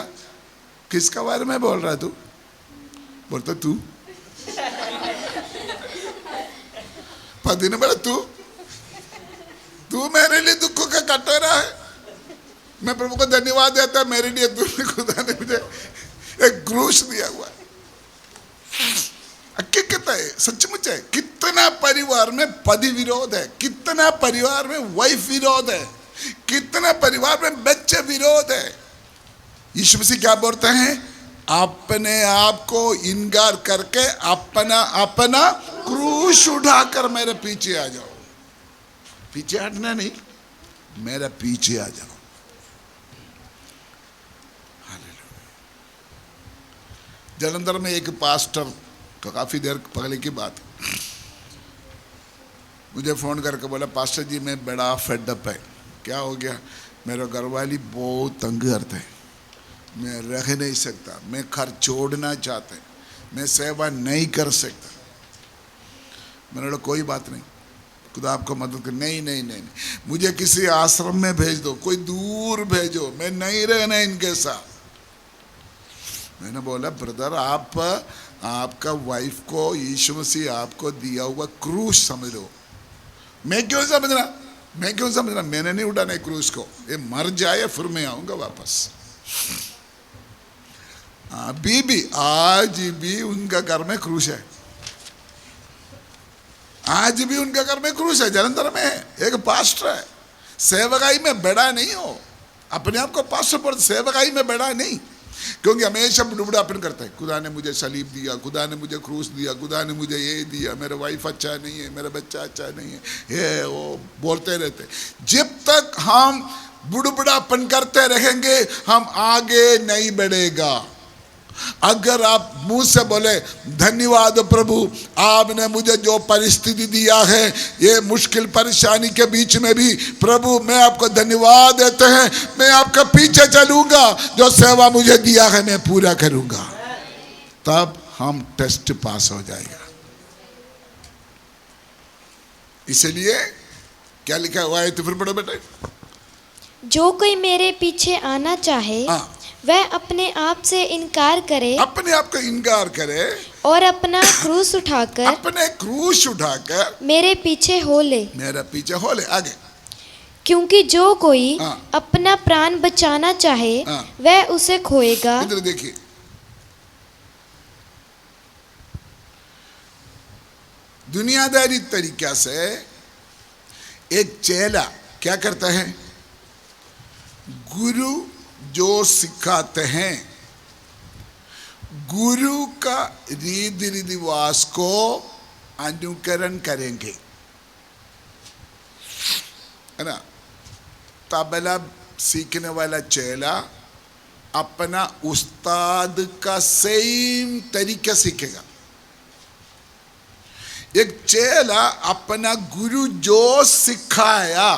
किसका बारे में बोल रहा तू? बोलता तू। पति ने बोला तू मेरे लिए दुख का कटोरा है। मैं प्रभु को धन्यवाद देता, मेरे लिए तुमने खुदा ने मुझे एक क्रूस दिया हुआ है। हकीकत है, सचमुच है। कितना परिवार में पति विरोध है, कितना परिवार में वाइफ विरोध है, कितना परिवार में बच्चे विरोध है। यीशु मसीह क्या बोलते हैं? अपने आप को इनकार करके अपना अपना क्रूस उठाकर मेरे पीछे आ जाओ। पीछे हटना नहीं, मेरे पीछे आ जाओ। जलंधर में एक पास्टर, तो काफी देर पहले की बात, मुझे फ़ोन करके बोला पास्टर जी मैं बड़ा फेडअप है। क्या हो गया? मेरा घरवाली बहुत तंग करते हैं, मैं रह नहीं सकता, मैं घर छोड़ना चाहता हूँ, मैं सेवा नहीं कर सकता। मैंने बोला कोई बात नहीं, खुदा आपको मदद कर। नहीं नहीं नहीं नहीं, मुझे किसी आश्रम में भेज दो, कोई दूर भेजो, मैं नहीं रहना इनके साथ। मैंने बोला ब्रदर आप आपका वाइफ को यीशु मसीह आपको दिया हुआ क्रूस समझ लो। मैं क्यों समझना, मैं क्यों समझना, मैंने नहीं उठाना है क्रूस को, ये मर जाए फिर मैं आऊंगा वापस। अभी भी आज भी उनका घर में क्रूस है, आज भी उनका घर में क्रूस है, जलंधर में है, एक पास्टर है। सेवकाई में बड़ा नहीं हो, अपने आप को पास्टर पर सेवकाई में बड़ा नहीं, क्योंकि हमेशा बुढ़ापन करता है। खुदा ने मुझे सलीब दिया, खुदा ने मुझे क्रूस दिया, खुदा ने मुझे ये दिया, मेरा वाइफ अच्छा नहीं है, मेरा बच्चा अच्छा नहीं है, ये वो बोलते रहते। जब तक हम बुढ़ापन करते रहेंगे हम आगे नहीं बढ़ेगा। अगर आप मुंह से बोले धन्यवाद प्रभु, आपने मुझे जो परिस्थिति दिया है, ये मुश्किल परेशानी के बीच में भी प्रभु मैं आपको धन्यवाद देते हैं, मैं आपका पीछे चलूंगा, जो सेवा मुझे दिया है मैं पूरा करूंगा, तब हम टेस्ट पास हो जाएगा। इसलिए क्या लिखा हुआ है, तो फिर पढ़ो बेटे। जो कोई मेरे पीछे आना चाहे वह अपने आप से इनकार करे, अपने आप को इनकार करे और अपना क्रूस उठाकर, अपने क्रूस उठाकर मेरे पीछे हो ले। मेरा पीछे हो ले। आगे, क्योंकि जो कोई अपना प्राण बचाना चाहे वह उसे खोएगा। इधर देखिए, दुनियादारी तरीका से एक चेला क्या करता है, गुरु जो सिखाते हैं, गुरु का रीति रिवाज को अनुकरण करेंगे, है ना। तबला सीखने वाला चेला अपना उस्ताद का सेम तरीका सीखेगा। एक चेला अपना गुरु जो सिखाया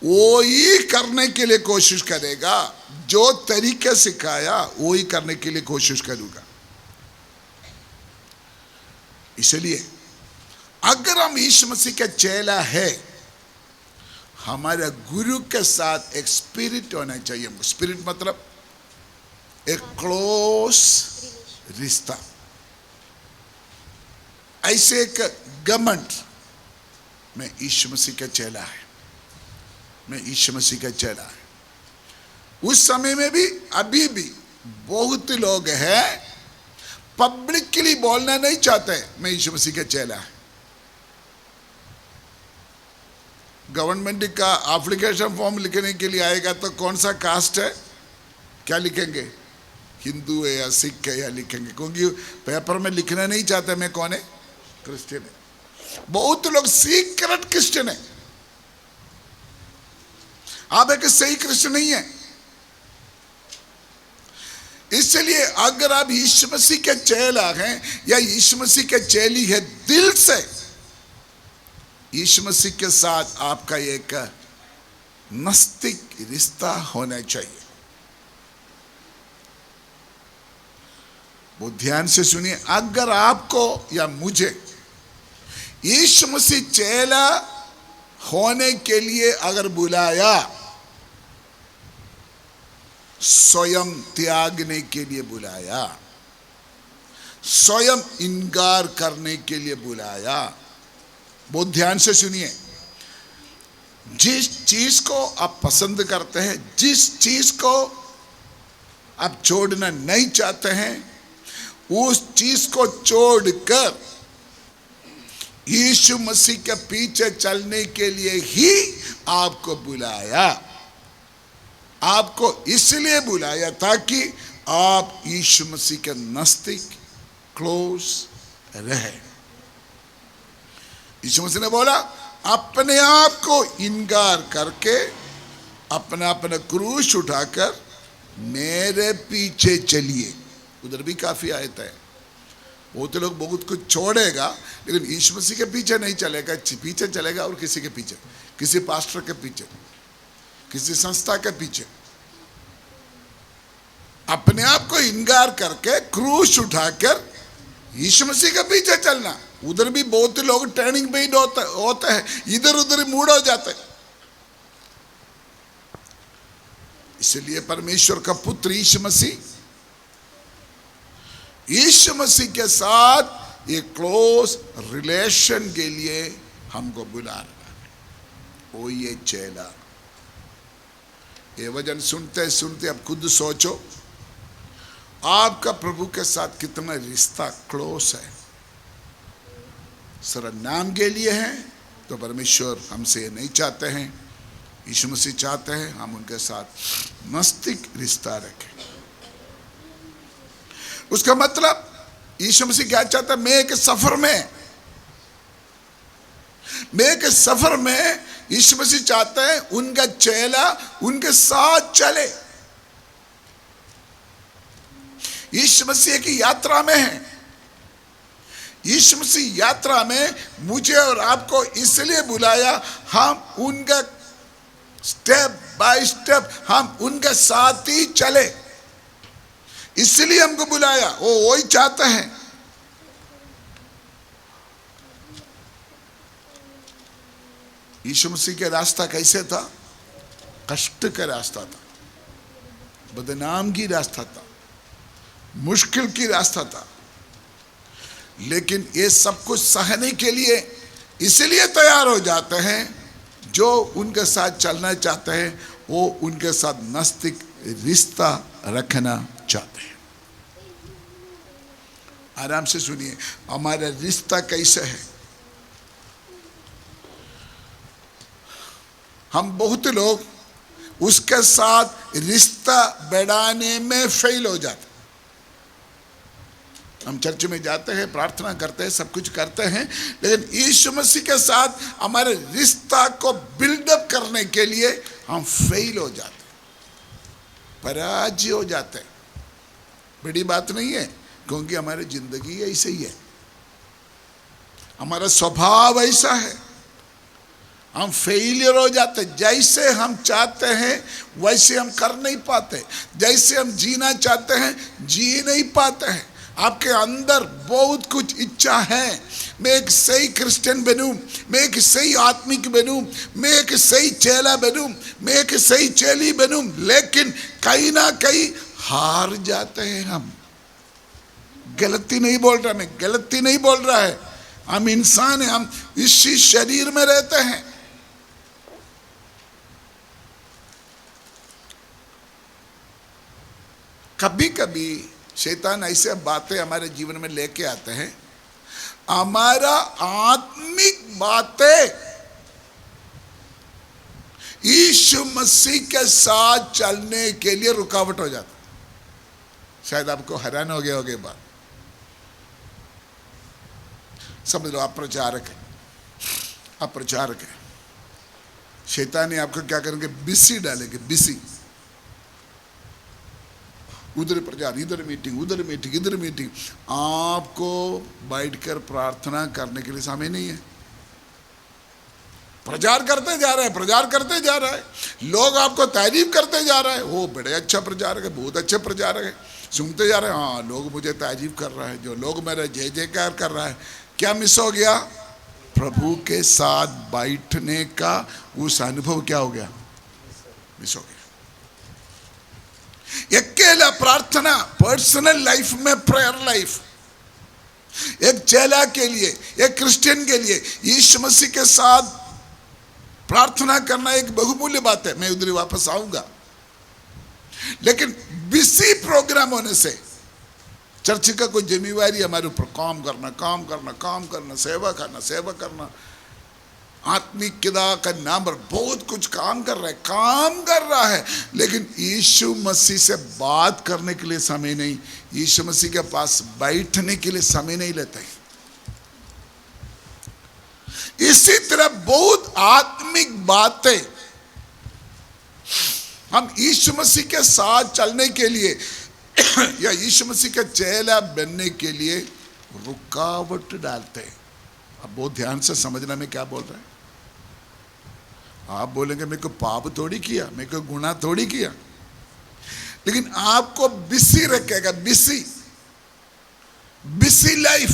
वो ही करने के लिए कोशिश करेगा, जो तरीका सिखाया वो ही करने के लिए कोशिश करूंगा। इसलिए अगर हम यीशु मसीह का चेला है, हमारे गुरु के साथ एक स्पिरिट होना चाहिए। स्पिरिट मतलब एक क्लोज रिश्ता। ऐसे एक घमंड, मैं यीशु मसीह का चेला है, मैं यीशु मसीह का चेला है। उस समय में भी अभी भी बहुत लोग हैं पब्लिकली बोलना नहीं चाहते मैं यीशु मसीह का चेला है। गवर्नमेंट का एप्लीकेशन फॉर्म लिखने के लिए आएगा तो कौन सा कास्ट है, क्या लिखेंगे, हिंदू है या सिख है या लिखेंगे, क्योंकि पेपर में लिखना नहीं चाहते मैं कौन है, क्रिश्चियन है। बहुत लोग सीक्रेट क्रिश्चियन है, आप एक सही क्रिश्चियन नहीं है। इसलिए अगर आप यीशु मसीह के चेला हैं या यीशु मसीह के चेली है, दिल से यीशु मसीह के साथ आपका एक नस्तिक रिश्ता होना चाहिए। बहुत ध्यान से सुनिए, अगर आपको या मुझे यीशु मसीह चेला होने के लिए अगर बुलाया, स्वयं त्यागने के लिए बुलाया, स्वयं इनकार करने के लिए बुलाया। बहुत ध्यान से सुनिए, जिस चीज को आप पसंद करते हैं, जिस चीज को आप छोड़ना नहीं चाहते हैं, उस चीज को छोड़कर यीशु मसीह के पीछे चलने के लिए ही आपको बुलाया। आपको इसलिए बुलाया ताकि आप यीशु मसीह के नजदीक क्लोज रहे। यीशु मसीह ने बोला अपने आप को इनकार करके अपना अपना क्रूस उठाकर मेरे पीछे चलिए। उधर भी काफी आयत है, बहुत लोग बहुत कुछ छोड़ेगा, लेकिन यीशु मसीह के पीछे नहीं चलेगा, पीछे चलेगा और किसी के पीछे, किसी पास्टर के पीछे, किसी संस्था के पीछे। अपने आप को इनकार करके क्रूस उठाकर यीशु मसीह के पीछे चलना। उधर भी बहुत लोग टर्निंग पे ही होते हैं, इधर उधर मूड हो जाते हैं। इसलिए परमेश्वर का पुत्र यीशु मसीह के साथ एक क्लोज रिलेशन के लिए हमको बुला रहा है। ओ ये चेला, ये वचन सुनते सुनते अब खुद सोचो, आपका प्रभु के साथ कितना रिश्ता क्लोज है। सिर्फ नाम के लिए है तो परमेश्वर हमसे ये नहीं चाहते हैं। यीशु मसीह चाहते हैं हम उनके साथ मस्तिष्क रिश्ता रखें। उसका मतलब यीशु मसीह क्या चाहता है? मैं एक सफर में यीशु मसीह चाहता है उनका चेला उनके साथ चले। यीशु मसीह की यात्रा में है। यीशु मसीह यात्रा में मुझे और आपको इसलिए बुलाया, हम उनका स्टेप बाय स्टेप हम उनके साथ ही चले, इसलिए हमको बुलाया। वो वही चाहते हैं। यीशु मसीह का रास्ता कैसे था? कष्ट का रास्ता था, बदनाम की रास्ता था, मुश्किल की रास्ता था, लेकिन ये सब कुछ सहने के लिए इसलिए तैयार हो जाते हैं। जो उनके साथ चलना चाहते हैं वो उनके साथ मस्तिष्क रिश्ता रखना चाहते हैं। आराम से सुनिए, हमारा रिश्ता कैसे है? हम बहुत लोग उसके साथ रिश्ता बढ़ाने में फेल हो जाते। हम चर्च में जाते हैं, प्रार्थना करते हैं, सब कुछ करते हैं, लेकिन यीशु मसीह के साथ हमारे रिश्ता को बिल्डअप करने के लिए हम फेल हो जाते, पराजय हो जाते। बड़ी बात नहीं है, क्योंकि हमारी जिंदगी ऐसे ही है, हमारा स्वभाव ऐसा है। हम फेलियर हो जाते। जैसे हम चाहते हैं वैसे हम कर नहीं पाते, जैसे हम जीना चाहते हैं जी नहीं पाते हैं। आपके अंदर बहुत कुछ इच्छा है, मैं एक सही क्रिश्चियन बनूं, मैं एक सही आत्मिक बनूं, मैं एक सही चेला बनूं, मैं एक सही चेली बनूं, लेकिन कहीं ना कहीं हार जाते हैं हम। गलती नहीं बोल रहा, मैं गलती नहीं बोल रहा है, हम इंसान हैं, हम इसी शरीर में रहते हैं। कभी कभी शैतान ऐसे बातें हमारे जीवन में लेके आते हैं, हमारा आत्मिक बातें यीशु मसीह के साथ चलने के लिए रुकावट हो जाता। शायद आपको हैरान हो गया होगा बात। समझ लो, आप प्रचारक है, आप प्रचारक है, शैतान ने आपको क्या करेंगे? बिसी डालेंगे, बिसी। उधर प्रचार, इधर मीटिंग, उधर मीटिंग, इधर मीटिंग। आपको बैठकर प्रार्थना करने के लिए समय नहीं है। प्रचार करते जा रहे हैं, प्रचार करते जा रहा है, लोग आपको तारीफ करते जा रहे हैं, वो बड़े अच्छा प्रचारक है, बहुत अच्छे प्रचारक है। सुनते जा रहे हैं, हाँ लोग मुझे तारीफ कर रहा है, जो लोग मेरा जय जयकार कर रहा है। क्या मिस हो गया? प्रभु के साथ बैठने का उस अनुभव क्या हो गया? मिस हो गया। अकेला प्रार्थना, पर्सनल लाइफ में प्रेयर लाइफ, एक चेला के लिए, एक क्रिश्चियन के लिए यीशु मसीह के साथ प्रार्थना करना एक बहुमूल्य बात है। मैं उधर वापस आऊंगा, लेकिन बिजी प्रोग्राम होने से चर्च का कोई जिम्मेवारी हमारे ऊपर, काम करना, काम करना, काम करना, सेवा करना, सेवा करना, आत्मिकता का नाम पर बहुत कुछ काम कर रहा है, लेकिन यीशु मसीह से बात करने के लिए समय नहीं, यीशु मसीह के पास बैठने के लिए समय नहीं लेते। इसी तरह बहुत आत्मिक बातें हम यीशु मसीह के साथ चलने के लिए या यीशु मसीह का चेला बनने के लिए रुकावट डालते हैं। अब बहुत ध्यान से समझना मैं क्या बोल रहा है। आप बोलेंगे मेरे को पाप थोड़ी किया, मेरे को गुनाह थोड़ी किया, लेकिन आपको बिजी रखेगा। Busy busy life,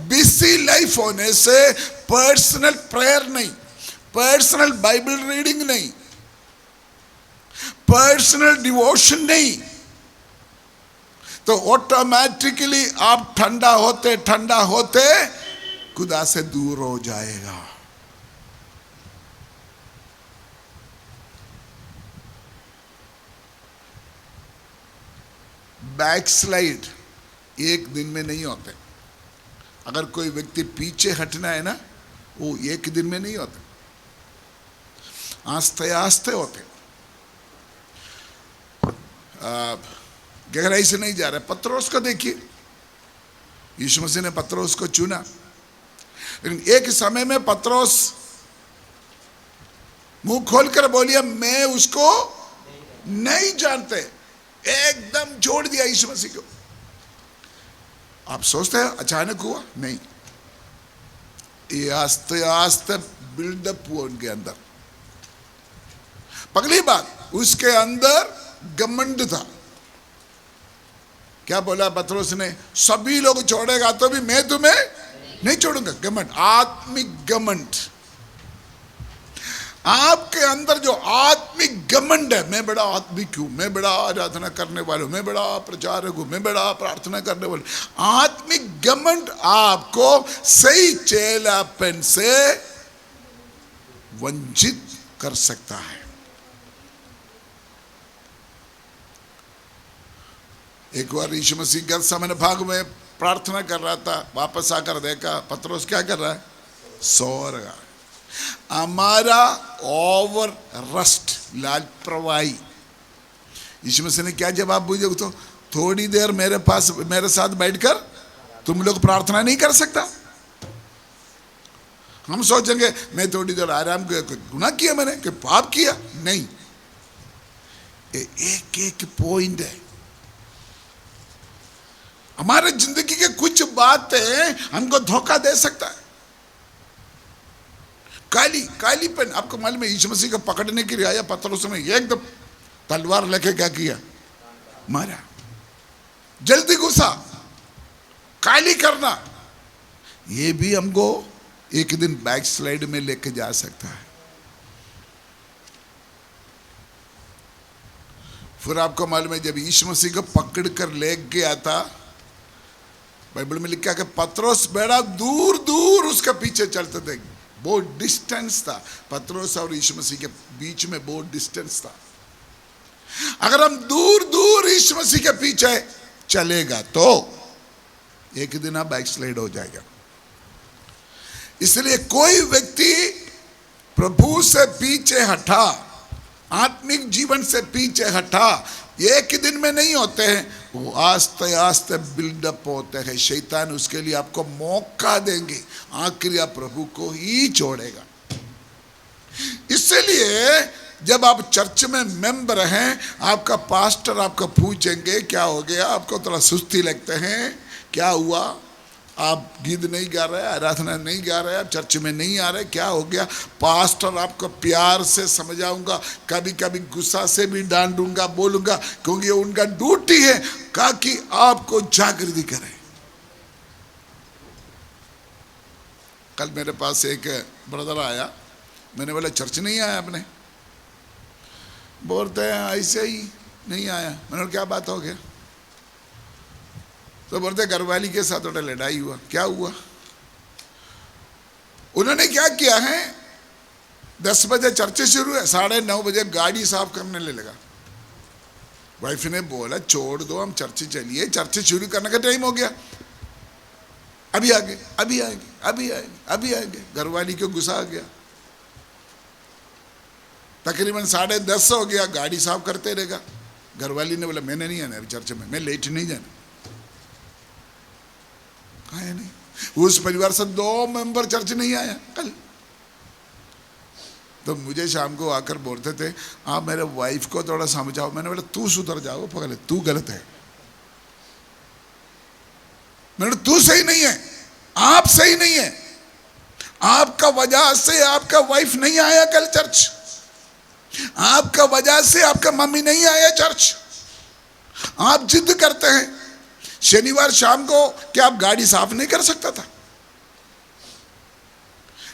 busy life होने से पर्सनल प्रेयर नहीं, पर्सनल बाइबल रीडिंग नहीं, पर्सनल डिवोशन नहीं, तो ऑटोमेटिकली आप ठंडा होते ठंडा होते खुदा से दूर हो जाएगा। बैकस्लाइड एक दिन में नहीं होते। अगर कोई व्यक्ति पीछे हटना है ना, वो एक दिन में नहीं होते, आस्ते आस्ते होते। गहराई से नहीं जा रहे। पत्रोस को देखिए, यीशु मसीह ने पत्रोस को चुना, लेकिन एक समय में पत्रोस मुंह खोलकर बोलिया मैं उसको नहीं जानते, एकदम छोड़ दिया यीशु मसीह को। आप सोचते हैं अचानक हुआ? नहीं, ये आस्ते आस्ते बिल्डअप हुआ उनके अंदर। पगली बात, उसके अंदर घमंड था। क्या बोला पत्रोस ने? सभी लोग छोड़ेगा तो भी मैं तुम्हें नहीं छोड़ूंगा। घमंड, आत्मिक घमंड। आपके अंदर जो आत्मिक घमंड है, मैं बड़ा आत्मिक हूं, मैं बड़ा आराधना करने वाला हूं, मैं बड़ा प्रचारक हूं, मैं बड़ा प्रार्थना करने वाला हूं, आत्मिक घमंड आपको सही चेलापन से वंचित कर सकता है। एक बार यीशु मसीह गतसेमने भाग में प्रार्थना कर रहा था, वापस आकर देखा पत्रोस क्या कर रहा है? सो रहा है। हमारा ओवर रस्ट, लापरवाही। यीशु मसीह ने क्या जवाब पूछा? तो थोड़ी देर मेरे साथ बैठकर तुम लोग प्रार्थना नहीं कर सकता? हम सोचेंगे मैं थोड़ी देर आराम किया, गुनाह किया मैंने, कि पाप किया? नहीं, एक एक पॉइंट है। हमारे जिंदगी के कुछ बातें हमको धोखा दे सकता है। कालीपन, आपको मालूम है यीशु मसीह को पकड़ने के लिए आया पत्रोस ने एकदम तलवार लेके क्या किया? मारा। जल्दी गुस्सा, काली करना, ये भी हमको एक दिन बैक स्लाइड में लेके जा सकता है। फिर आपको मालूम है जब यीशु मसीह को पकड़ कर ले गया था, बाइबल में लिखा कि पत्रोस बड़ा दूर दूर उसका पीछे चलते थे। बहुत डिस्टेंस था पत्रोस और यीशु मसीह के बीच में, बहुत डिस्टेंस था। अगर हम दूर दूर यीशु मसीह के पीछे चलेगा तो एक दिन आप बैकस्लाइड हो जाएगा। इसलिए कोई व्यक्ति प्रभु से पीछे हटा, आत्मिक जीवन से पीछे हटा, एक दिन में नहीं होते हैं, वो आस्ते आस्ते बिल्डअप होते हैं। शैतान उसके लिए आपको मौका देंगे, आखिर आप प्रभु को ही छोड़ेगा। इसलिए जब आप चर्च में मेंबर हैं, आपका पास्टर आपको पूछेंगे क्या हो गया, आपको थोड़ा सुस्ती लगते हैं, क्या हुआ, आप गीत नहीं गा रहे, आराधना नहीं गा रहे, आप चर्च में नहीं आ रहे, क्या हो गया? पास्टर आपको प्यार से समझाऊंगा, कभी कभी गुस्सा से भी डांट दूंगा, बोलूंगा, क्योंकि ये उनका ड्यूटी है कि आपको जागृति करें। कल मेरे पास एक ब्रदर आया, मैंने बोला चर्च नहीं आया आपने? बोलते हैं ऐसे ही नहीं आया। मैंने बोला क्या बात हो गया? तो बोलते घरवाली के साथ थोड़ा लड़ाई हुआ। क्या हुआ? उन्होंने क्या किया है, 10 बजे चर्च शुरू है, 9:30 बजे गाड़ी साफ करने ले लगा। वाइफ ने बोला छोड़ दो, हम चर्च चलिए, चर्च शुरू करने का टाइम हो गया, अभी आएंगे, अभी आएंगे, अभी आएंगे, अभी आएंगे। घरवाली को गुस्सा आ गया। तकरीबन 10:30 हो गया, गाड़ी साफ करते रहेगा। घरवाली ने बोला मैंने नहीं आना चर्च में, मैं लेट नहीं जाना। आया नहीं। उस परिवार से 2 मेंबर चर्च नहीं आया कल। तो मुझे शाम को आकर बोलते थे आप मेरे वाइफ को थोड़ा समझाओ। मैंने बोला तू सुधर जाओ, पगले तू गलत है। मैंने तू सही नहीं है, आप सही नहीं है, आपका वजह से आपका वाइफ नहीं आया कल चर्च, आपका वजह से आपका मम्मी नहीं आया चर्च। आप जिद करते हैं, शनिवार शाम को क्या आप गाड़ी साफ नहीं कर सकता था?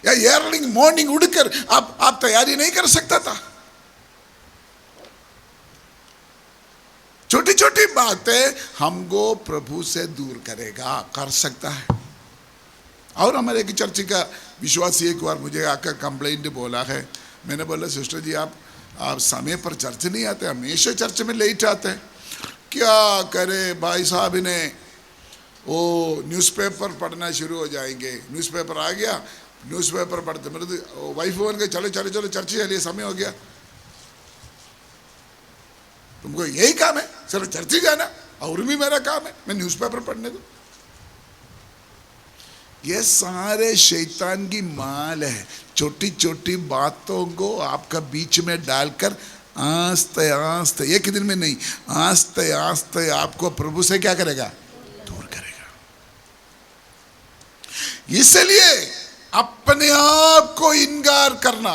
या अर्ली मॉर्निंग उठकर आप तैयारी नहीं कर सकता था? छोटी छोटी बातें हमको प्रभु से दूर करेगा, कर सकता है। और हमारे एक चर्च का विश्वासी एक बार मुझे आकर कंप्लेंट बोला है। मैंने बोला सिस्टर जी आप समय पर चर्च नहीं आते, हमेशा चर्च में लेट आते हैं। क्या करे भाई साहब, इन्हें वो न्यूज़पेपर पढ़ना शुरू हो जाएंगे। न्यूज़पेपर आ गया, न्यूज़पेपर पढ़ते मेरे तो वाइफ बोल गए चलो चलो चलो चर्च चलिए, समय हो गया। तुमको यही काम है, चलो चर्च ही जाना, और भी मेरा काम है, मैं न्यूज़पेपर पढ़ने दो। ये सारे शैतान की माल है, छोटी छोटी बातों को आपका बीच में डालकर आस्ते आस्ते, एक दिन में नहीं, आस्ते आस्ते आपको प्रभु से क्या करेगा? दूर करेगा। इसलिए अपने आप को इनकार करना,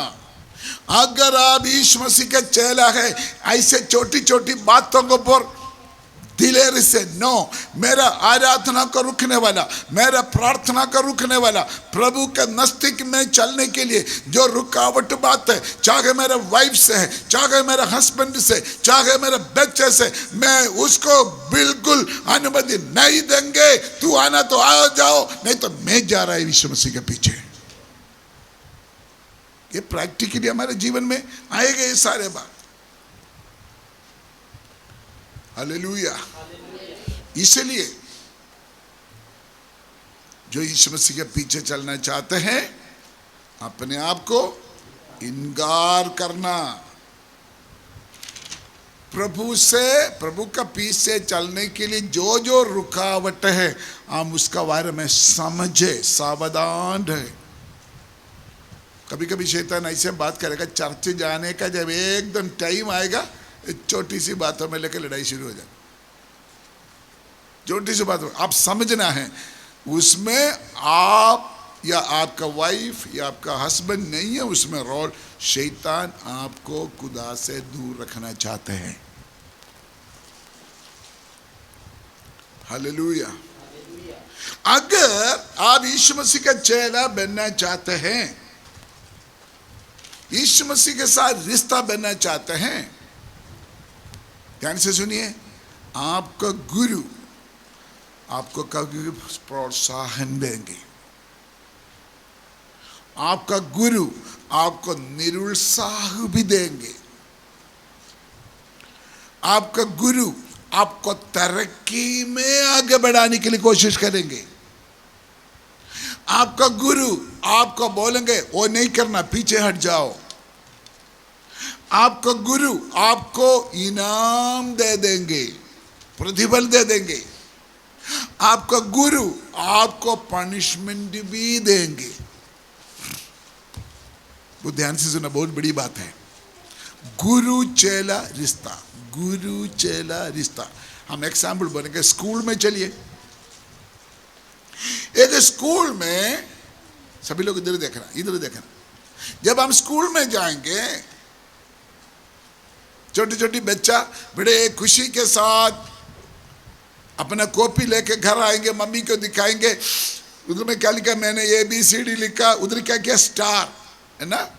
अगर आप यीशु मसीह का चेला है, ऐसे छोटी छोटी बातों को पर दिलेर से नो, मेरा आराधना को रुकने वाला, मेरा प्रार्थना को रुकने वाला, प्रभु के नजदीक में चलने के लिए जो रुकावट बात है, चाहे मेरे वाइफ से है, चाहे मेरे हस्बैंड से, चाहे मेरे बच्चे से, मैं उसको बिल्कुल अनुमति नहीं देंगे। तू आना तो आ जाओ, नहीं तो मैं जा रहा है यीशु मसीह के पीछे। ये प्रैक्टिकली हमारे जीवन में आएगा ये सारे बात। हालेलुया। इसलिए जो यीशु मसीह के पीछे चलना चाहते हैं, अपने आप को इनकार करना, प्रभु का पीछे चलने के लिए जो जो रुकावट है, हम उसका बारे में समझे, सावधान रहे। कभी कभी शैतान ऐसे बात करेगा, चर्च जाने का जब एकदम टाइम आएगा, छोटी सी बातों में लेकर लड़ाई शुरू हो जाए। छोटी सी बात आप समझना है, उसमें आप या आपका वाइफ या आपका हस्बैंड नहीं है उसमें रोल। शैतान आपको खुदा से दूर रखना चाहते हैं। हालेलुया। अगर आप यीशु मसीह का चेला बनना चाहते हैं, यीशु मसीह के साथ रिश्ता बनना चाहते हैं, ध्यान से सुनिए, आपका गुरु आपको कभी प्रोत्साहन देंगे, आपका गुरु आपको निरुत्साह भी देंगे, आपका गुरु आपको तरक्की में आगे बढ़ाने के लिए कोशिश करेंगे। आपका गुरु आपको बोलेंगे वो नहीं करना, पीछे हट जाओ। आपका गुरु आपको इनाम दे देंगे, प्रतिफल दे देंगे। आपका गुरु आपको पनिशमेंट भी देंगे। वो ध्यान से सुना, बहुत बड़ी बात है। गुरु चेला रिश्ता, गुरु चेला रिश्ता। हम एग्जाम्पल बनेंगे, स्कूल में चलिए। एक स्कूल में सभी लोग इधर देखना, इधर देखना। जब हम स्कूल में जाएंगे, छोटी छोटी बच्चा बड़े खुशी के साथ अपना कॉपी लेके घर आएंगे, मम्मी को दिखाएंगे, उधर में क्या लिखा, मैंने ABCD लिखा, उधर क्या क्या स्टार है ना,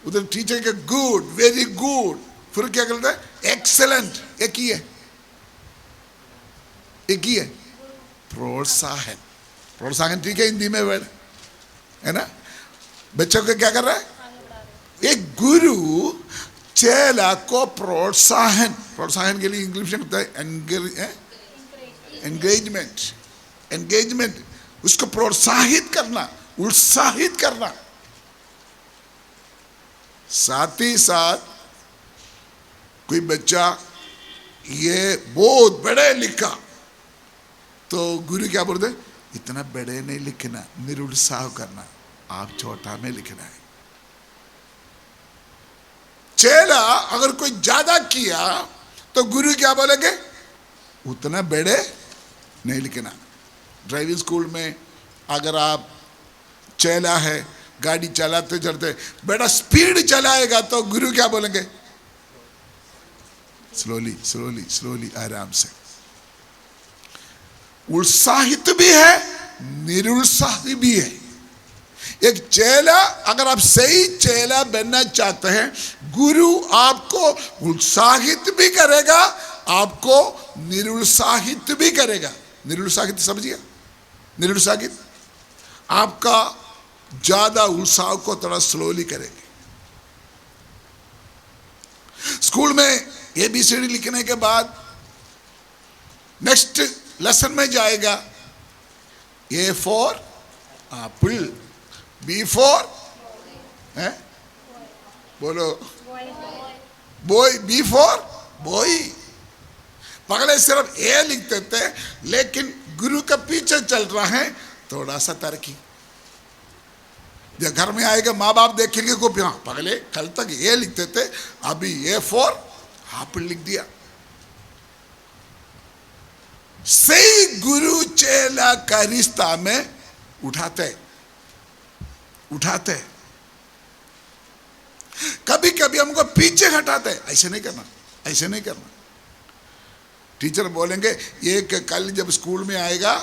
उधर टीचर का गुड, वेरी गुड, फिर क्या करता है एक्सेलेंट। एक ही है, एक ही है, प्रोत्साहन। प्रोत्साहन ठीक है हिंदी में वर्ड है ना। बच्चों को क्या कर रहा है, एक गुरु चेला को प्रोत्साहन, प्रोत्साहन के लिए इंग्लिश में होता है एंगेजमेंट, एंगेजमेंट, उसको प्रोत्साहित करना, उत्साहित करना। साथ ही साथ कोई बच्चा ये बहुत बड़े लिखा तो गुरु क्या बोलते, इतना बड़े नहीं लिखना, निरुत्साह करना, आप छोटा में लिखना है। चेला अगर कोई ज्यादा किया तो गुरु क्या बोलेंगे, उतना बड़े नहीं लिखना, ड्राइविंग स्कूल में अगर आप चेला है, गाड़ी चलाते चलते बेटा स्पीड चलाएगा तो गुरु क्या बोलेंगे? स्लोली स्लोली स्लोली, आराम से। उत्साहित भी है, निरुत्साहित भी है। एक चेला, अगर आप सही चेला बनना चाहते हैं, गुरु आपको उत्साहित भी करेगा, आपको निरुत्साहित भी करेगा। निरुत्साहित समझिए, निरुत्साहित आपका ज्यादा उत्साह को थोड़ा स्लोली करेंगे। स्कूल में ABCD लिखने के बाद नेक्स्ट लेसन में जाएगा, A for apple, B for है बोलो बॉय, B for बॉय। पहले सिर्फ A लिखते थे, लेकिन गुरु के पीछे चल रहा है, थोड़ा सा तरक्की। जब घर में आएगा माँ बाप देखेंगे को, हाँ पहले कल तक A लिखते थे, अभी A for apple लिख दिया। सही गुरु चेला का रिश्ता में उठाते उठाते, कभी कभी हमको पीछे हटाते। ऐसे नहीं करना, ऐसे नहीं करना। टीचर बोलेंगे एक कल जब स्कूल में आएगा,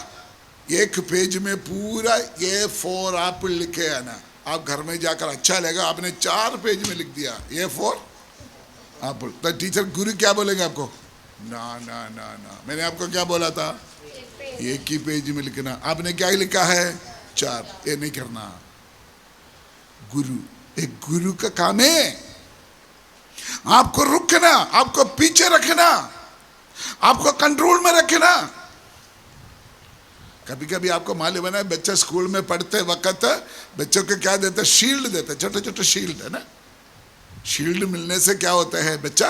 एक पेज में पूरा A for apple लिखे आना। आप घर में जाकर अच्छा लगेगा, आपने 4 पेज में लिख दिया A for apple, तो टीचर गुरु क्या बोलेंगे आपको? ना ना ना ना, मैंने आपको क्या बोला था? एक ही पेज में लिखना। आपने क्या लिखा है? 4। ये नहीं करना। गुरु, एक गुरु का काम है आपको रुकना, आपको पीछे रखना, आपको कंट्रोल में रखना। कभी कभी आपको मालूम है ना, बच्चे स्कूल में पढ़ते वक्त बच्चों को क्या देते? शील्ड देते, छोटे छोटे शील्ड है ना। शील्ड मिलने से क्या होता है? बच्चा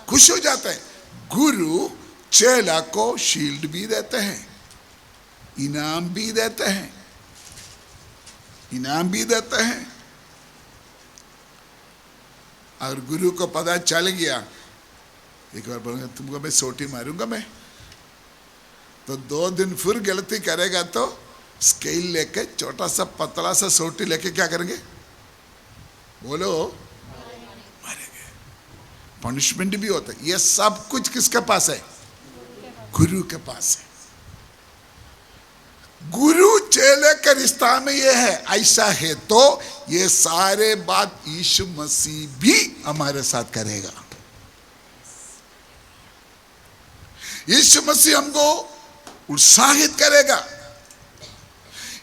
खुश हो जाता है। गुरु चेला को शील्ड भी देते हैं, इनाम भी देते हैं, इनाम भी देते हैं। अगर गुरु को पता चल गया, एक बार बोलेंगे तुमको मैं सोटी मारूंगा मैं, तो 2 दिन फिर गलती करेगा तो स्केल लेके छोटा सा पतला सा सोटी लेके क्या करेंगे? बोलो, मारेंगे। पनिशमेंट भी होता है। ये सब कुछ किसके पास है? गुरु के पास है। गुरु चेले का रिश्ता में ये है। ऐसा है तो ये सारे बात यीशु मसीह भी हमारे साथ करेगा। यीशु मसीह हमको उत्साहित करेगा।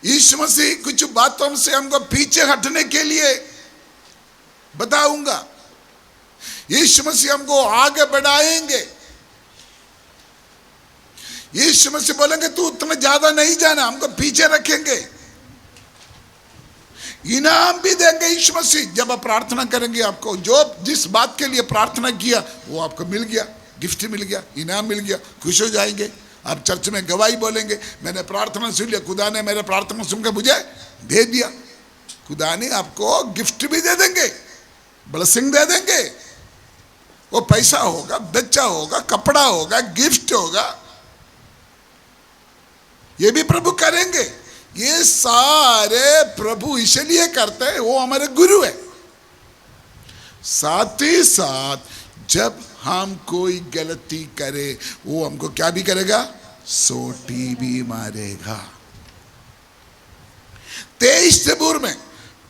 यीशु मसीह कुछ बातों से हमको पीछे हटने के लिए बताऊंगा। यीशु मसीह हमको आगे बढ़ाएंगे। यीशु मसीह बोलेंगे तू उतना ज्यादा नहीं जाना, हमको पीछे रखेंगे। इनाम भी देंगे यीशु मसीह। जब आप प्रार्थना करेंगे, आपको जो जिस बात के लिए प्रार्थना किया वो आपको मिल गया, गिफ्ट मिल गया, इनाम मिल गया, खुश हो जाएंगे। आप चर्च में गवाही बोलेंगे, मैंने प्रार्थना सुन लिया, खुदा ने मेरे प्रार्थना सुनकर मुझे दे दिया। खुदा ने आपको गिफ्ट भी दे देंगे, ब्लेसिंग दे देंगे। वो पैसा होगा, बच्चा होगा, कपड़ा होगा, गिफ्ट होगा, ये भी प्रभु करेंगे। ये सारे प्रभु इसलिए करते हैं, वो हमारे गुरु है। साथ ही साथ जब हम कोई गलती करे, वो हमको क्या भी करेगा? सोटी भी मारेगा। 23 जबूर में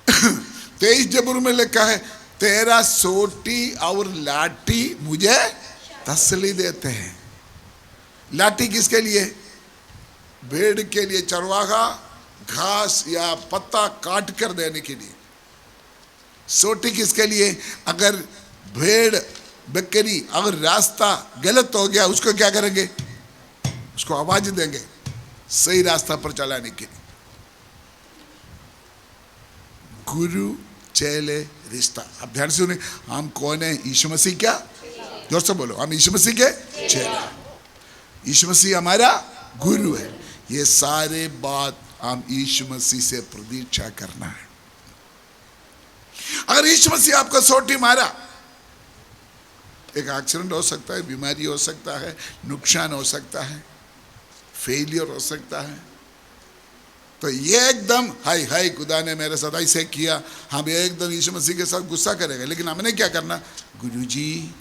23 जबूर में लिखा है, तेरा सोटी और लाठी मुझे तसल्ली देते हैं। लाठी किसके लिए? भेड़ के लिए, चरवाहा घास या पत्ता काट कर देने के लिए। सोटी किसके लिए? अगर भेड़ बकरी अगर रास्ता गलत हो गया, उसको क्या करेंगे? उसको आवाज देंगे सही रास्ता पर चलाने के लिए। गुरु चेले रिश्ता। अब ध्यान से सुनिए, हम कौन है? यीशु मसीह। क्या? जोर से बोलो, हम यीशु मसीह के चेला। यीशु मसीह हमारा गुरु है। ये सारे बात हम यीशु मसीह से प्रतीक्षा करना है। अगर यीशु मसीह आपको सोटी मारा, एक एक्सीडेंट हो सकता है, बीमारी हो सकता है, नुकसान हो सकता है, फेलियर हो सकता है। तो ये एकदम हाय हाय खुदा ने मेरे साथ ऐसे किया, हम एकदम यीशु मसीह के साथ गुस्सा करेंगे। लेकिन हमने क्या करना, गुरुजी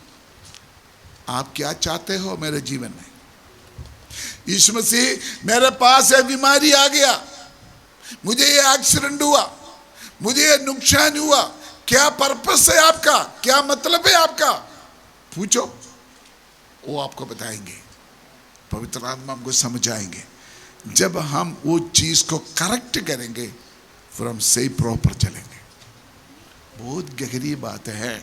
आप क्या चाहते हो मेरे जीवन में? यीशु मसीह मेरे पास है, बीमारी आ गया, मुझे ये एक्सीडेंट हुआ, मुझे ये नुकसान हुआ, क्या पर्पस है आपका, क्या मतलब है आपका? पूछो, वो आपको बताएंगे। पवित्र आत्मा हमको समझाएंगे। जब हम वो चीज को करेक्ट करेंगे फिर हम सही प्रॉपर चलेंगे। बहुत गहरी बात है।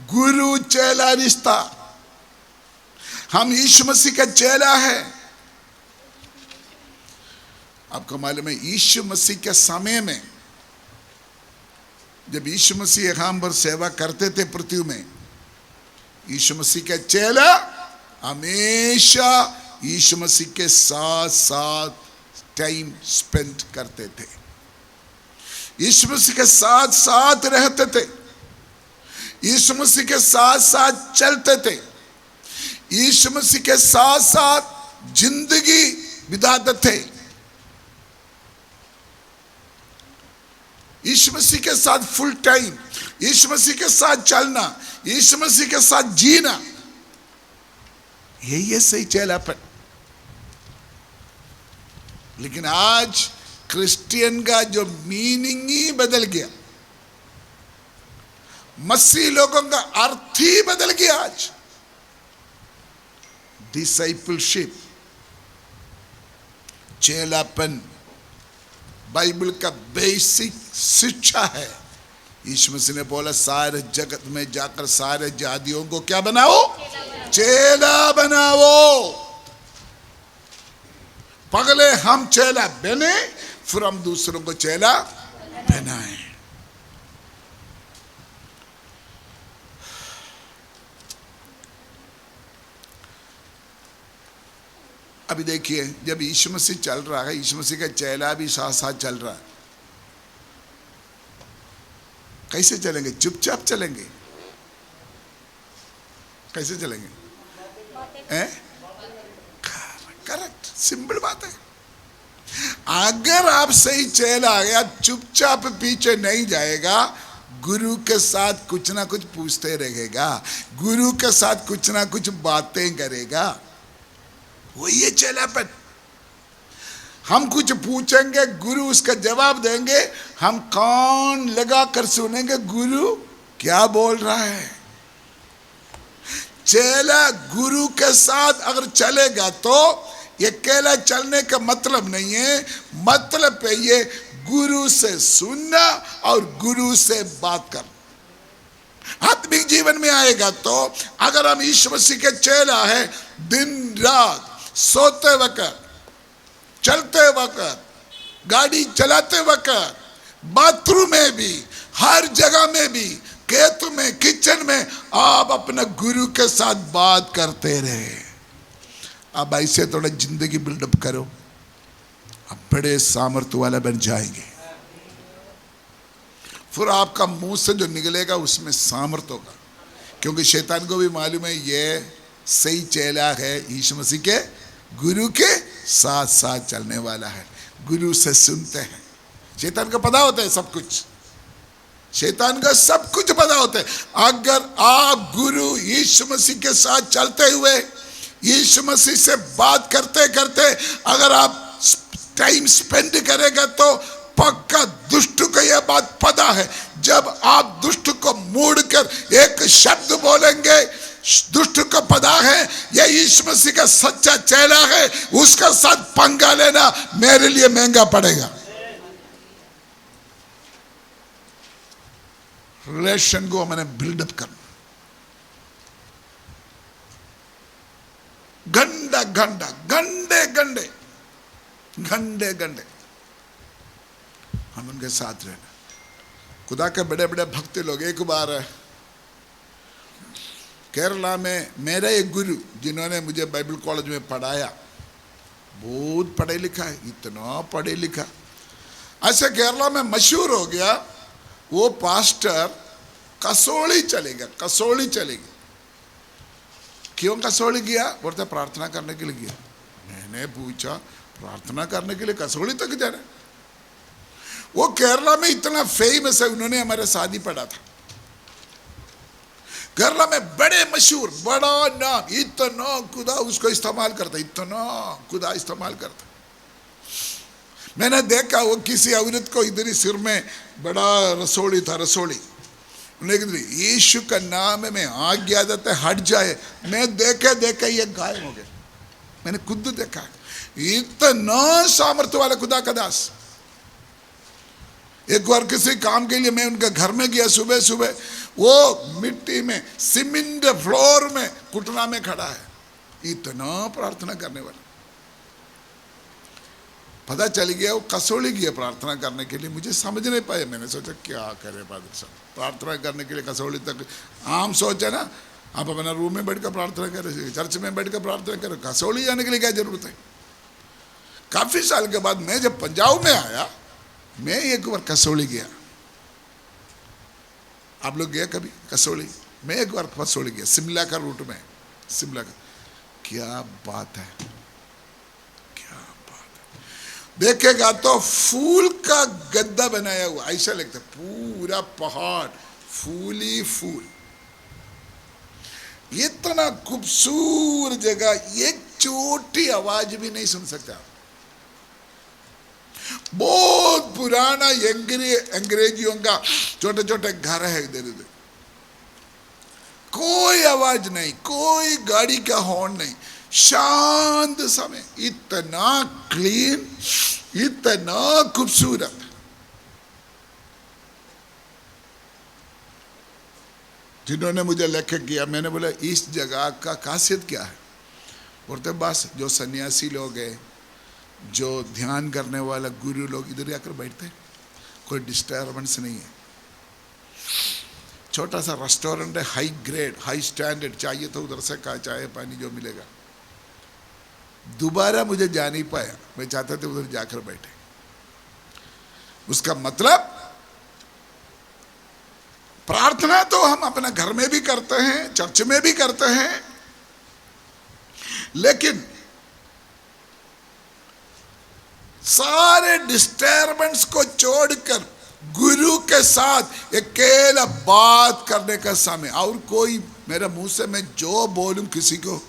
गुरु चेला रिश्ता, हम यीशु मसीह का चेला है। आपको मालूम है यीशु मसीह के समय में जब यीशु मसीह यहाँ पर सेवा करते थे पृथ्वी में, यीशु मसीह का चेला हमेशा यीशु मसीह के साथ साथ टाइम स्पेंड करते थे, यीशु मसीह के साथ साथ रहते थे, यीशु मसीह के साथ साथ चलते थे, यीशु मसीह के साथ साथ जिंदगी बिताते थे, यीशु मसीह के साथ फुल टाइम, यीशु मसीह के साथ चलना, यीशु मसीह के साथ जीना, ये सही चेलापन। लेकिन आज क्रिश्चियन का जो मीनिंग ही बदल गया, मसीह लोगों का अर्थ ही बदल गया। आज डिसाइपलशिप, चेलापन बाइबल का बेसिक शिक्षा है। यीशु मसीह ने बोला सारे जगत में जाकर सारे जातियों को क्या बनाओ, चेला बनाओ। पगले हम चेला बने, फिर हम दूसरों को चेला बनाएं। अभी देखिए, जब यीशु मसीह चल रहा है, यीशु मसीह का चेला भी साथ साथ चल रहा है। कैसे चलेंगे? चुपचाप चलेंगे? कैसे चलेंगे? करेक्ट, सिंपल बात है। अगर आप सही चेला आ गया, चुपचाप पीछे नहीं जाएगा, गुरु के साथ कुछ ना कुछ पूछते रहेगा, गुरु के साथ कुछ ना कुछ बातें करेगा, वही है चेलापन। हम कुछ पूछेंगे, गुरु उसका जवाब देंगे, हम कान लगा कर सुनेंगे गुरु क्या बोल रहा है। चेला गुरु के साथ अगर चलेगा तो ये अकेला चलने का मतलब नहीं है, मतलब है ये गुरु से सुनना और गुरु से बात करना। आत्मिक जीवन में आएगा तो अगर हम यीशु मसीह के चेला है, दिन रात सोते वक्त, चलते वक्त, गाड़ी चलाते वक्त, बाथरूम में भी, हर जगह में भी, खेत में, किचन में, आप अपने गुरु के साथ बात करते रहे। अब ऐसे थोड़ा जिंदगी बिल्डअप करो, आप बड़े सामर्थ्य वाला बन जाएंगे। फिर आपका मुंह से जो निकलेगा उसमें सामर्थ्य होगा, क्योंकि शैतान को भी मालूम है ये सही चेला है, यीशु मसीह के गुरु के साथ साथ चलने वाला है, गुरु से सुनते हैं। शैतान को पता होता है सब कुछ, शैतान का सब कुछ पता होता है। अगर आप गुरु यीशु मसीह के साथ चलते हुए, यीशु मसीह से बात करते करते अगर आप टाइम स्पेंड करेगा तो पक्का दुष्ट को यह बात पता है, जब आप दुष्ट को मोड़कर एक शब्द बोलेंगे, दुष्ट को पता है यह यीशु मसीह का सच्चा चेला है, उसका साथ पंगा लेना मेरे लिए महंगा पड़ेगा। रिलेशन को मैंने बिल्डअप करना, घंटा घंटा, घंटे घंटे, घंटे घंटे हम उनके साथ रहना। खुदा के बड़े बड़े भक्त लोग, एक बार केरला में मेरा एक गुरु जिन्होंने मुझे बाइबल कॉलेज में पढ़ाया, बहुत पढ़े लिखा है, इतना पढ़े लिखा, ऐसे केरला में मशहूर हो गया। वो पास्टर कसौली चलेगा, कसौली चलेगी, क्यों कसौली गया? बोलते प्रार्थना करने के लिए गया। मैंने पूछा प्रार्थना करने के लिए कसौली तक जाना? वो केरला में इतना फेमस है, उन्होंने हमारे शादी पढ़ा था। केरला में बड़े मशहूर, बड़ा नाम, इतना खुदा उसको इस्तेमाल करता, इतना खुदा इस्तेमाल करता। मैंने देखा वो किसी औरत को इधर ही सिर में बड़ा रसोड़ी था, रसोड़ी। लेकिन यीशु का नाम में आज्ञा देते हट जाए। मैं देखे देखे ये गायब हो गए। मैंने खुद देखा, इतना सामर्थ्य वाला खुदा का दास। एक बार किसी काम के लिए मैं उनके घर में गया, सुबह सुबह वो मिट्टी में सीमेंट फ्लोर में घुटना में खड़ा है, इतना प्रार्थना करने वाला। पता चल गया वो कसौली गया प्रार्थना करने के लिए। मुझे समझ नहीं पाया, मैंने सोचा क्या करे पादर साहब, प्रार्थना करने के लिए कसौली तक। आम सोचा ना, आप अपना रूम में बैठकर प्रार्थना करें, चर्च में बैठकर प्रार्थना करें, कसौली जाने के लिए क्या जरूरत है? काफी साल के बाद मैं जब पंजाब में आया, मैं एक बार कसौली गया। आप लोग गए कभी कसौली? मैं एक बार कसौली गया, शिमला का रूट में, शिमला का। क्या बात है, क्या बात है। देखेगा तो फूल का गद्दा बनाया हुआ, ऐसा लगता है पूरा पहाड़ फूल ही फूल। इतना खूबसूरत जगह, एक छोटी आवाज भी नहीं सुन सकता। बहुत पुराना अंग्रेजियों का छोटे छोटे घर है इधर उधर, कोई आवाज नहीं, कोई गाड़ी का हॉर्न नहीं, शांत समय, इतना क्लीन, इतना खूबसूरत। जिन्होंने मुझे लेखक किया, मैंने बोला इस जगह का खासियत क्या है? बोलते बस जो सन्यासी लोग हैं, जो ध्यान करने वाला गुरु लोग इधर आकर बैठते हैं, कोई डिस्टर्बेंस नहीं है। छोटा सा रेस्टोरेंट है, हाई ग्रेड, हाई स्टैंडर्ड, चाहिए तो उधर से का चाय पानी जो मिलेगा। दोबारा मुझे जा नहीं पाया, मैं चाहता था उधर जाकर बैठे। उसका मतलब प्रार्थना तो हम अपने घर में भी करते हैं, चर्च में भी करते हैं, लेकिन सारे डिस्टर्बेंस को छोड़कर गुरु के साथ अकेला बात करने का समय। और कोई मेरा मुंह से मैं जो बोलूं किसी को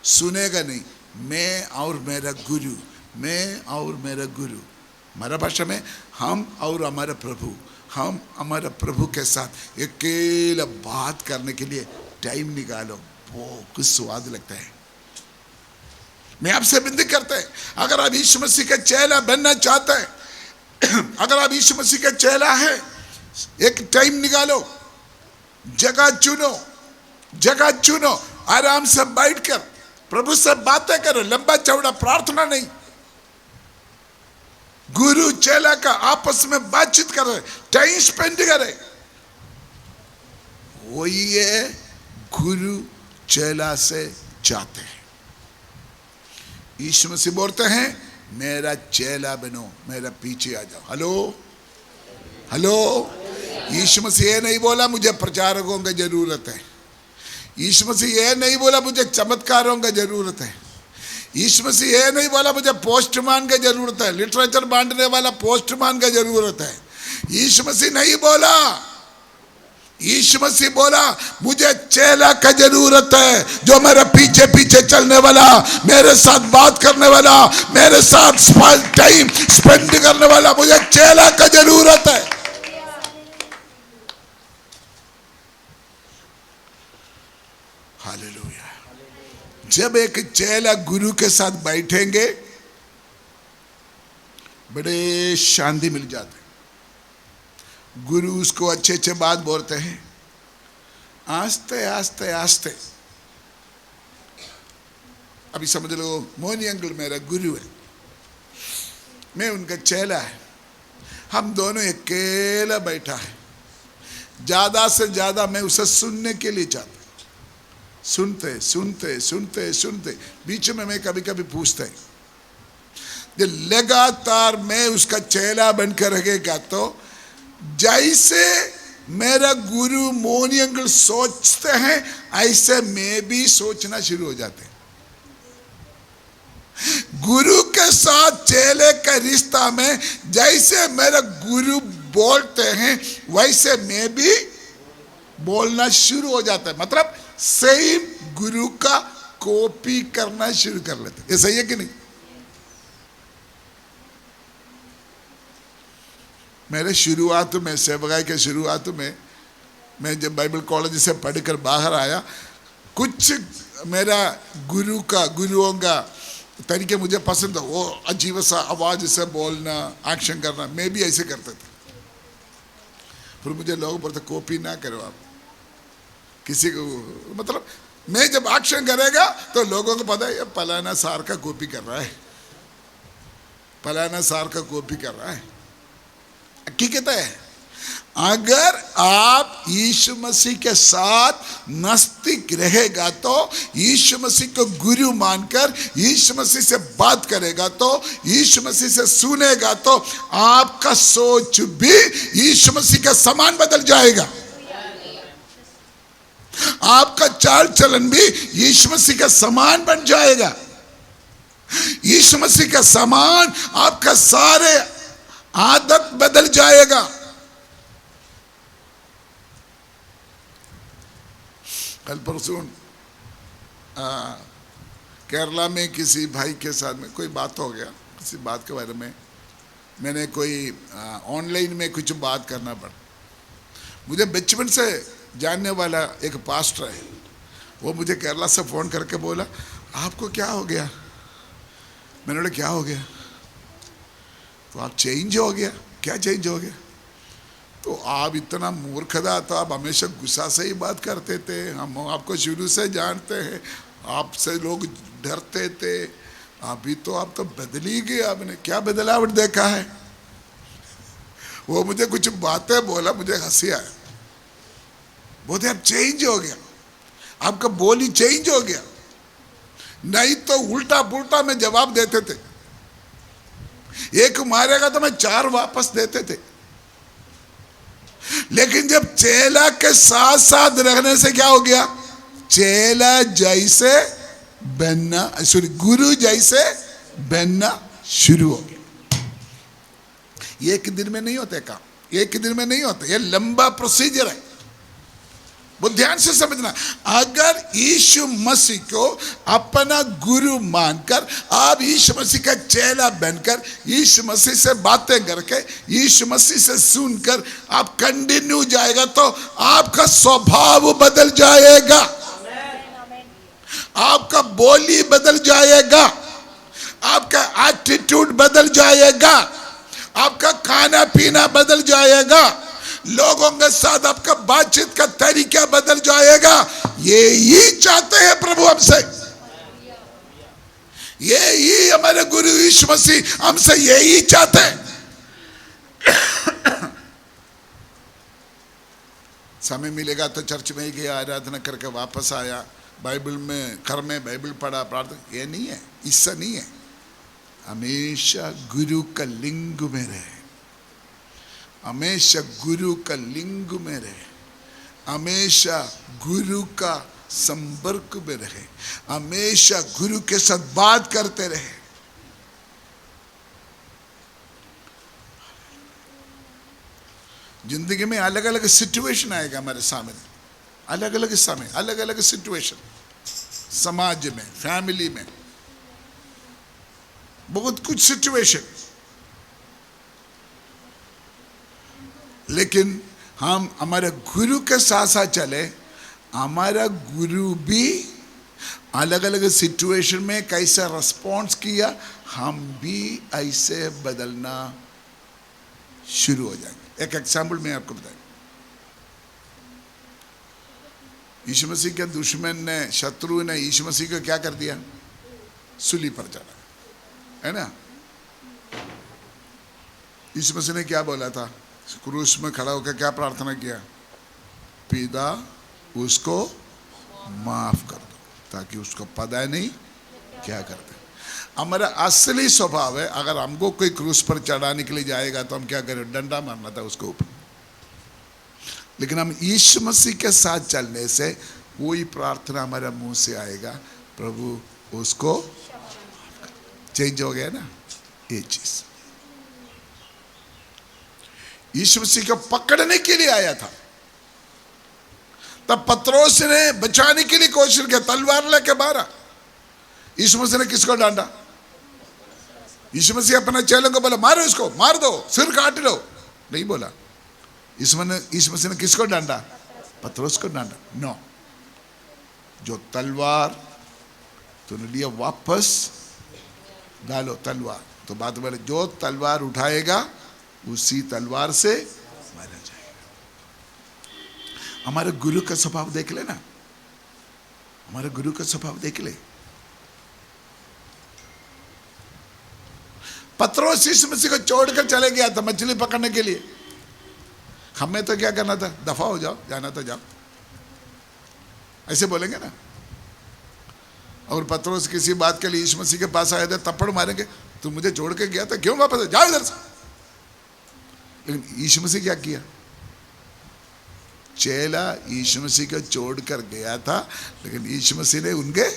सुनेगा नहीं। मैं और मेरा गुरु, मैं और मेरा गुरु। हमारा भाषा में हम और हमारा प्रभु, हम हमारा प्रभु के साथ अकेला बात करने के लिए टाइम निकालो, वो कुछ स्वाद लगता है। मैं आपसे विनती करते हैं, अगर आप यीशु मसीह का चेला बनना चाहते हैं, अगर आप यीशु मसीह का चेला है, एक टाइम निकालो, जगह चुनो, जगह चुनो, आराम से बैठकर प्रभु से बातें करो। लंबा चौड़ा प्रार्थना नहीं, गुरु चेला का आपस में बातचीत करे, टाइम स्पेंड करे। वही है गुरु चेला से चाहते हैं। यीशु मसीह बोलते हैं मेरा चेला बनो, मेरा पीछे आ जाओ। Hello hello. यीशु मसीह ये नहीं बोला मुझे प्रचारकों की जरूरत है। यीशु मसीह ये नहीं बोला मुझे चमत्कारों की जरूरत है। यीशु मसीह ये नहीं बोला मुझे पोस्टमैन की जरूरत है, लिटरेचर बांटने वाला पोस्टमैन की जरूरत है। यीशु मसीह नहीं बोला। यीशु मसीह बोला मुझे चेला का जरूरत है, जो मेरे पीछे पीछे चलने वाला, मेरे साथ बात करने वाला, मेरे साथ टाइम स्पेंड करने वाला, मुझे चेला का जरूरत है। हालेलुया। जब एक चेला गुरु के साथ बैठेंगे, बड़े शांति मिल जाते। गुरु उसको अच्छे अच्छे बात बोलते हैं, आस्ते आस्ते आस्ते। अभी समझ लो मोनी अंकल मेरा गुरु है, मैं उनका चेला है, हम दोनों अकेला बैठा है। ज्यादा से ज्यादा मैं उसे सुनने के लिए चाहता, सुनते सुनते सुनते सुनते। बीच में मैं कभी कभी पूछता है, जब लगातार मैं उसका चेला बनकर रहेगा तो जैसे मेरा गुरु मोनी अंकल सोचते हैं ऐसे मैं भी सोचना शुरू हो जाते हैं। गुरु के साथ चेले का रिश्ता में जैसे मेरा गुरु बोलते हैं वैसे मैं भी बोलना शुरू हो जाता है। मतलब सेम गुरु का कॉपी करना शुरू कर लेते। ये सही है कि नहीं? मेरे शुरुआत में, सेवकाई के शुरुआत में, मैं जब बाइबल कॉलेज से पढ़कर बाहर आया, कुछ मेरा गुरुओं का तरीके मुझे पसंद है। वो अजीब सा आवाज से बोलना, एक्शन करना, मैं भी ऐसे करता था। फिर मुझे लोग बोलते कॉपी ना करो आप किसी को। मतलब मैं जब एक्शन करेगा तो लोगों को पता है ये फलाना सार का कॉपी कर रहा है, फलाना सार का कॉपी कर रहा है। हकीकत है, अगर आप यीशु मसीह के साथ नजदीक रहेगा तो, यीशु मसीह को गुरु मानकर यीशु मसीह से बात करेगा तो, यीशु मसीह से सुनेगा तो आपका सोच भी यीशु मसीह का समान बदल जाएगा। आपका चाल चलन भी यीशु मसीह का समान बन जाएगा। यीशु मसीह का समान आपका सारे आदत बदल जाएगा। कल परसों केरला में किसी भाई के साथ में कोई बात हो गया, किसी बात के बारे में मैंने कोई ऑनलाइन में कुछ बात करना पड़ा। मुझे बचपन से जानने वाला एक पास्टर है, वो मुझे केरला से फ़ोन करके बोला आपको क्या हो गया? मैंने बोला क्या हो गया? तो आप चेंज हो गया। क्या चेंज हो गया? तो आप इतना मूर्ख था, तो आप हमेशा गुस्सा से ही बात करते थे, हम आपको शुरू से जानते हैं, आपसे लोग डरते थे, अभी तो आप तो बदल ही गए। आपने क्या बदलावट देखा है? वो मुझे कुछ बातें बोला, मुझे हंसी आया। बोलते आप चेंज हो गया, आपका बोली चेंज हो गया। नहीं तो उल्टा पुल्टा में जवाब देते थे, एक मारेगा तो मैं 4 वापस देते थे। लेकिन जब चेला के साथ साथ रहने से क्या हो गया? चेला जैसे बनना, सॉरी गुरु जैसे बनना शुरू हो गया। एक दिन में नहीं होते काम, एक दिन में नहीं होते, ये लंबा प्रोसीजर है। बहुत ध्यान से समझना। अगर यीशु मसीह को अपना गुरु मानकर आप यीशु मसीह का चेला बनकर यीशु मसीह से बातें करके यीशु मसीह से सुनकर आप कंटिन्यू जाएगा तो आपका स्वभाव बदल जाएगा, आपका बोली बदल जाएगा, आपका एटीट्यूड बदल जाएगा, आपका खाना पीना बदल जाएगा, लोगों के साथ आपका बातचीत का तरीका बदल जाएगा। ये चाहते हैं प्रभु हमसे, ये हमारे गुरु यीशु मसीह हमसे यही चाहते हैं। समय मिलेगा तो चर्च में ही गया, आराधना करके वापस आया, बाइबल में घर में बाइबल पढ़ा, प्रार्थना। ये नहीं है, इससे नहीं है। हमेशा गुरु का लिंग में रहे, हमेशा गुरु का लिंग में रहे, हमेशा गुरु का संपर्क में रहे, हमेशा गुरु के साथ बात करते रहे। जिंदगी में अलग अलग सिचुएशन आएगा हमारे सामने, अलग अलग समय, अलग अलग सिचुएशन, समाज में, फैमिली में, बहुत कुछ सिचुएशन। लेकिन हम हमारे गुरु के साथ साथ चले, हमारा गुरु भी अलग अलग सिचुएशन में कैसा रिस्पॉन्स किया, हम भी ऐसे बदलना शुरू हो जाएंगे। एक एग्जाम्पल मैं आपको बताऊं। यीशु मसीह के दुश्मन ने, शत्रु ने यीशु मसीह को क्या कर दिया? सूली पर चढ़ा, है ना। यीशु मसीह ने क्या बोला था? क्रूस में खड़ा होकर क्या प्रार्थना किया? पिता उसको माफ कर दो, ताकि उसको पता नहीं क्या करते। हमारा असली स्वभाव है, अगर हमको कोई क्रूस पर चढ़ाने के लिए जाएगा तो हम क्या करें? डंडा मारना था उसके ऊपर। लेकिन हम यीशु मसीह के साथ चलने से वही प्रार्थना हमारे मुंह से आएगा, प्रभु उसको चेंज हो गया ना। ये चीज यीशु मसीह को पकड़ने के लिए आया था, तब पत्रोस ने बचाने के लिए कोशिश किया, तलवार लेके मारा। यीशु मसीह ने किसको डांटा? यीशु मसीह अपने चेलों को बोला मारो इसको, मार दो, सिर काट लो, नहीं बोला। यीशु मसीह ने किसको डांटा? पत्रोस को डांटा। नो, जो तलवार तूने लिया वापस डालो तलवार। तो बात बोले, जो तलवार उठाएगा उसी तलवार से मारा जाएगा। हमारे गुरु का स्वभाव देख ले ना, हमारे गुरु का स्वभाव देख ले। पत्रोस यीशु मसीह को छोड़कर चले गया था मछली पकड़ने के लिए। हमें तो क्या करना था? दफा हो जाओ, जाना तो जाओ, ऐसे बोलेंगे ना। और पत्रोस किसी बात के लिए यीशु मसीह के पास आए थे, थप्पड़ मारेंगे, तू मुझे छोड़ के गया था, क्यों वापस जाओ इधर से। लेकिन यीशु मसीह क्या किया? चेला यीशु मसीह को छोड़कर गया था, लेकिन यीशु मसीह ने उनके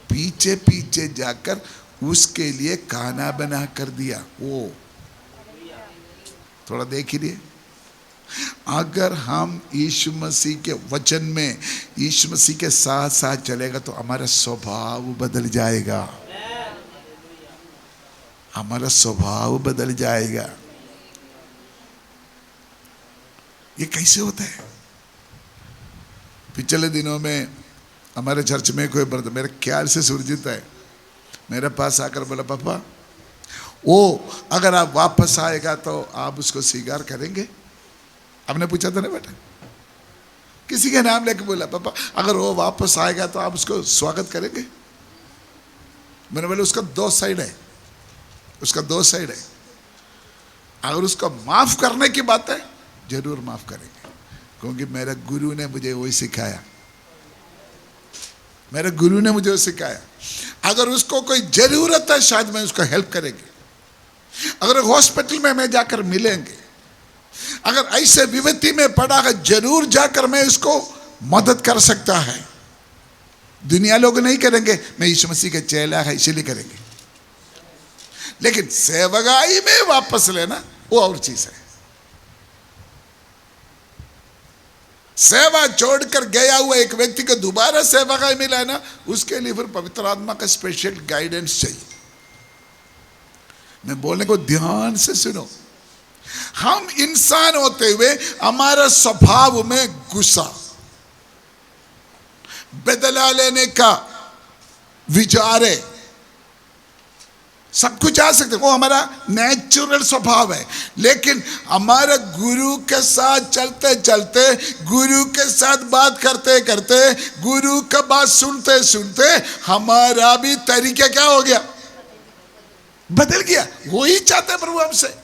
पीछे पीछे जाकर उसके लिए खाना बना कर दिया। वो थोड़ा देख ही लिए, अगर हम यीशु मसीह के वचन में यीशु मसीह के साथ साथ चलेगा तो हमारा स्वभाव बदल जाएगा, हमारा स्वभाव बदल जाएगा। ये कैसे होता है? पिछले दिनों में हमारे चर्च में कोई ब्रदर, मेरे ख्याल से सुरजीत है, मेरे पास आकर बोला, पापा वो अगर आप वापस आएगा तो आप उसको स्वीकार करेंगे? आपने पूछा था ना बेटा, किसी के नाम लेके बोला, पापा अगर वो वापस आएगा तो आप उसको स्वागत करेंगे? मैंने बोला उसका दो साइड है, उसका दो साइड है। अगर उसको माफ करने की बात है, जरूर माफ करेंगे, क्योंकि मेरे गुरु ने मुझे वही सिखाया, मेरे गुरु ने मुझे सिखाया। अगर उसको कोई जरूरत है शायद मैं उसको हेल्प करेंगे, अगर हॉस्पिटल में मैं जाकर मिलेंगे, अगर ऐसे विपत्ति में पड़ा है जरूर जाकर मैं उसको मदद कर सकता है। दुनिया लोग नहीं करेंगे, मैं यीशु मसीह के चेला है इसीलिए करेंगे। लेकिन सेवगाई में वापस लेना वो और चीज है। सेवा छोड़कर गया हुआ एक व्यक्ति को दोबारा सेवगाई मिला है ना, उसके लिए फिर पवित्र आत्मा का स्पेशल गाइडेंस चाहिए। मैं बोलने को ध्यान से सुनो। हम इंसान होते हुए हमारा स्वभाव में गुस्सा, बदला लेने का विचार है, सब कुछ आ सकते, वो हमारा नेचुरल स्वभाव है। लेकिन हमारे गुरु के साथ चलते चलते, गुरु के साथ बात करते करते, गुरु का बात सुनते सुनते हमारा भी तरीका क्या हो गया? बदल गया। वही चाहते हैं प्रभु हमसे।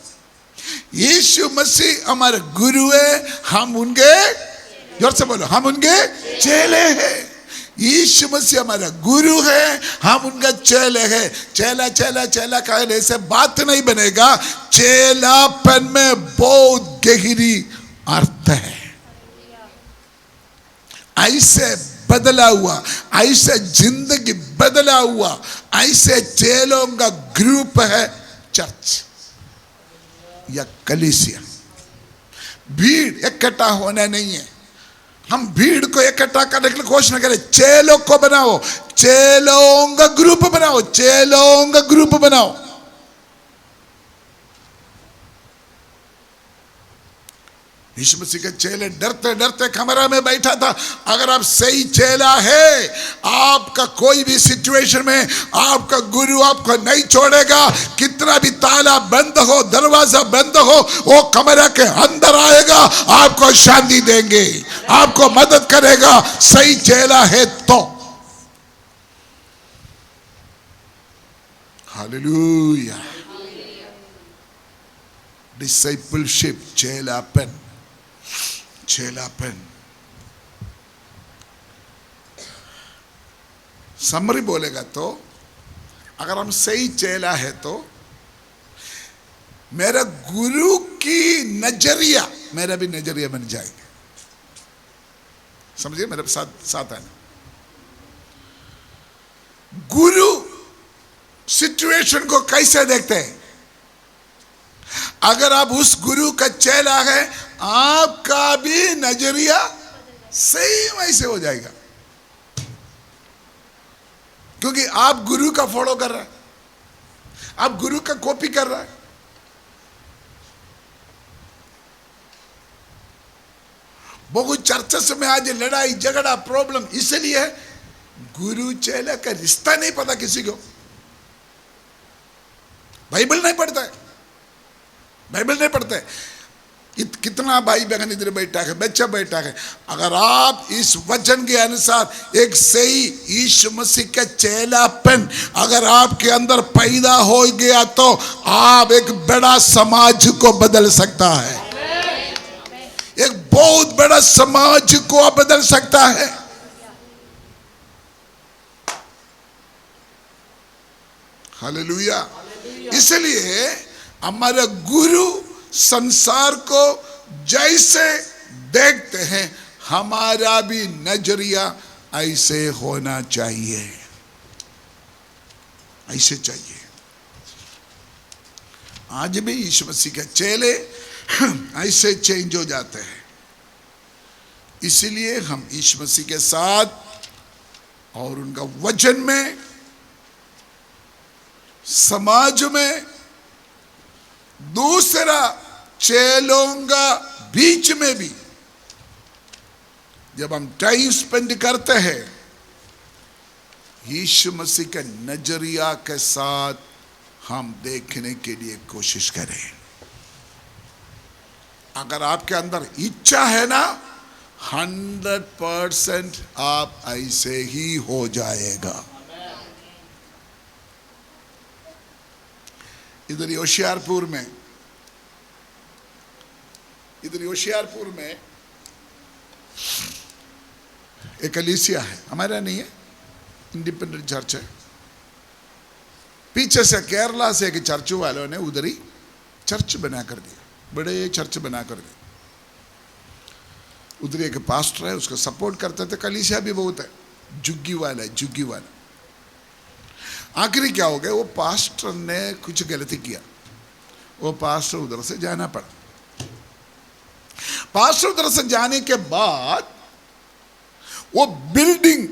यीशु मसीह हमारे गुरु है, हम उनके, जोर से बोलो, हम उनके चेले हैं। यीशु मसीह हमारा गुरु है, हम उनका चेले हैं। चेला चेला चेला कहने से बात नहीं बनेगा। चेलापन में बहुत गहरी अर्थ है। ऐसे बदला हुआ, ऐसे जिंदगी बदला हुआ, ऐसे चेलों का ग्रुप है चर्च या कलीसिया। भीड़ इकट्ठा होना नहीं है। हम भीड़ को इकट्ठा करने के लिए कोशिश न करें, चेलों को बनाओ, चेलों का ग्रुप बनाओ, चेलों का ग्रुप बनाओ। यीशु मसीह के चेले डरते डरते कमरा में बैठा था। अगर आप सही चेला है, आपका कोई भी सिचुएशन में आपका गुरु आपको नहीं छोड़ेगा। कितना भी ताला बंद हो, दरवाजा बंद हो, वो कमरे के अंदर आएगा, आपको शांति देंगे, आपको मदद करेगा। सही चेला है तो। हालेलुया। डिसाइपलशिप, चेलापन, चेलापन। समरी बोलेगा तो, अगर हम सही चेला है तो मेरा गुरु की नजरिया मेरा भी नजरिया बन जाएगा। समझिए, मेरे साथ साथ आना। गुरु सिचुएशन को कैसे देखते हैं? अगर आप उस गुरु का चेला है, आपका भी नजरिया सही वैसे हो जाएगा, क्योंकि आप गुरु का फॉलो कर रहा है, आप गुरु का कॉपी कर रहा है। बहुत चर्चस में आज लड़ाई झगड़ा प्रॉब्लम इसलिए है, गुरु चेला का रिश्ता नहीं पता किसी को, बाइबल नहीं पढ़ता है, बाइबल नहीं पढ़ते। कितना भाई बहन इधर बैठा है, बच्चा बैठा है, अगर आप इस वचन के अनुसार एक सही यीशु मसीह का चेलापन अगर आपके अंदर पैदा हो गया तो आप एक बड़ा समाज को बदल सकता है, एक बहुत बड़ा समाज को आप बदल सकता है। हालेलुया। इसलिए हमारा गुरु संसार को जैसे देखते हैं, हमारा भी नजरिया ऐसे होना चाहिए, ऐसे चाहिए। आज भी यीशु मसीह के चेले ऐसे चेंज हो जाते हैं। इसीलिए हम यीशु मसीह के साथ और उनका वचन में, समाज में, दूसरा चेलों का बीच में भी जब हम टाइम स्पेंड करते हैं, यीशु मसीह के नजरिया के साथ हम देखने के लिए कोशिश करें। अगर आपके अंदर इच्छा है ना, 100% आप ऐसे ही हो जाएगा। इधर होशियारपुर में एक कलीसिया है, हमारा नहीं है, इंडिपेंडेंट चर्च है। पीछे से केरला से एक चर्च वालों ने उधर ही चर्च बना कर दिया, बड़े चर्च बना कर दिया। उधर एक पास्टर है, उसको सपोर्ट करते थे। कलीसिया भी बहुत है, जुग्गी वाला। आखिरी क्या हो गया, वो पास्टर ने कुछ गलती किया, वो पास्टर उधर से जाना पड़ा। पास्टर उधर से जाने के बाद वो बिल्डिंग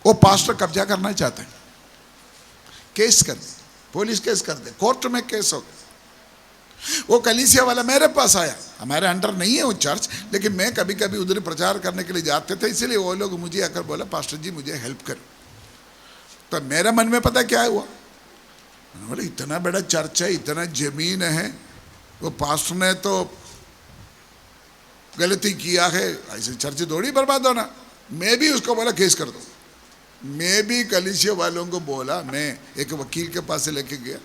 वो पास्टर कब्जा करना चाहते हैं, केस कर दे, पुलिस केस कर दे, कोर्ट में केस हो गया। वो कलीसिया वाला मेरे पास आया, हमारे अंडर नहीं है वो चर्च, लेकिन मैं कभी कभी उधर प्रचार करने के लिए जाते थे, इसलिए वो लोग मुझे आकर बोला, पास्टर जी मुझे हेल्प करो। तो मेरे मन में पता क्या हुआ, मैंने बोला इतना बड़ा चर्च है, इतना जमीन है, वो पास्टर ने तो गलती किया है, ऐसे चर्च थोड़ी बर्बाद होना। मैं भी उसको बोला केस कर दो। मैं भी कलीसिया वालों को बोला, मैं एक वकील के पास से लेके गया,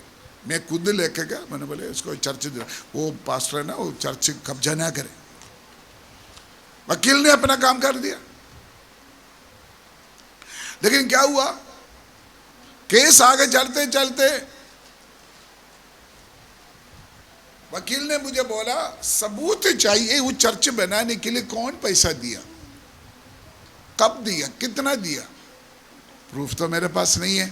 मैं खुद लेके गया। मैंने बोले उसको चर्च, वो पास्टर है ना, वो चर्च कब्जा ना करे। वकील ने अपना काम कर दिया, लेकिन क्या हुआ, केस आगे चलते चलते वकील ने मुझे बोला सबूत चाहिए, वो चर्च बनाने के लिए कौन पैसा दिया, कब दिया, कितना दिया। प्रूफ तो मेरे पास नहीं है।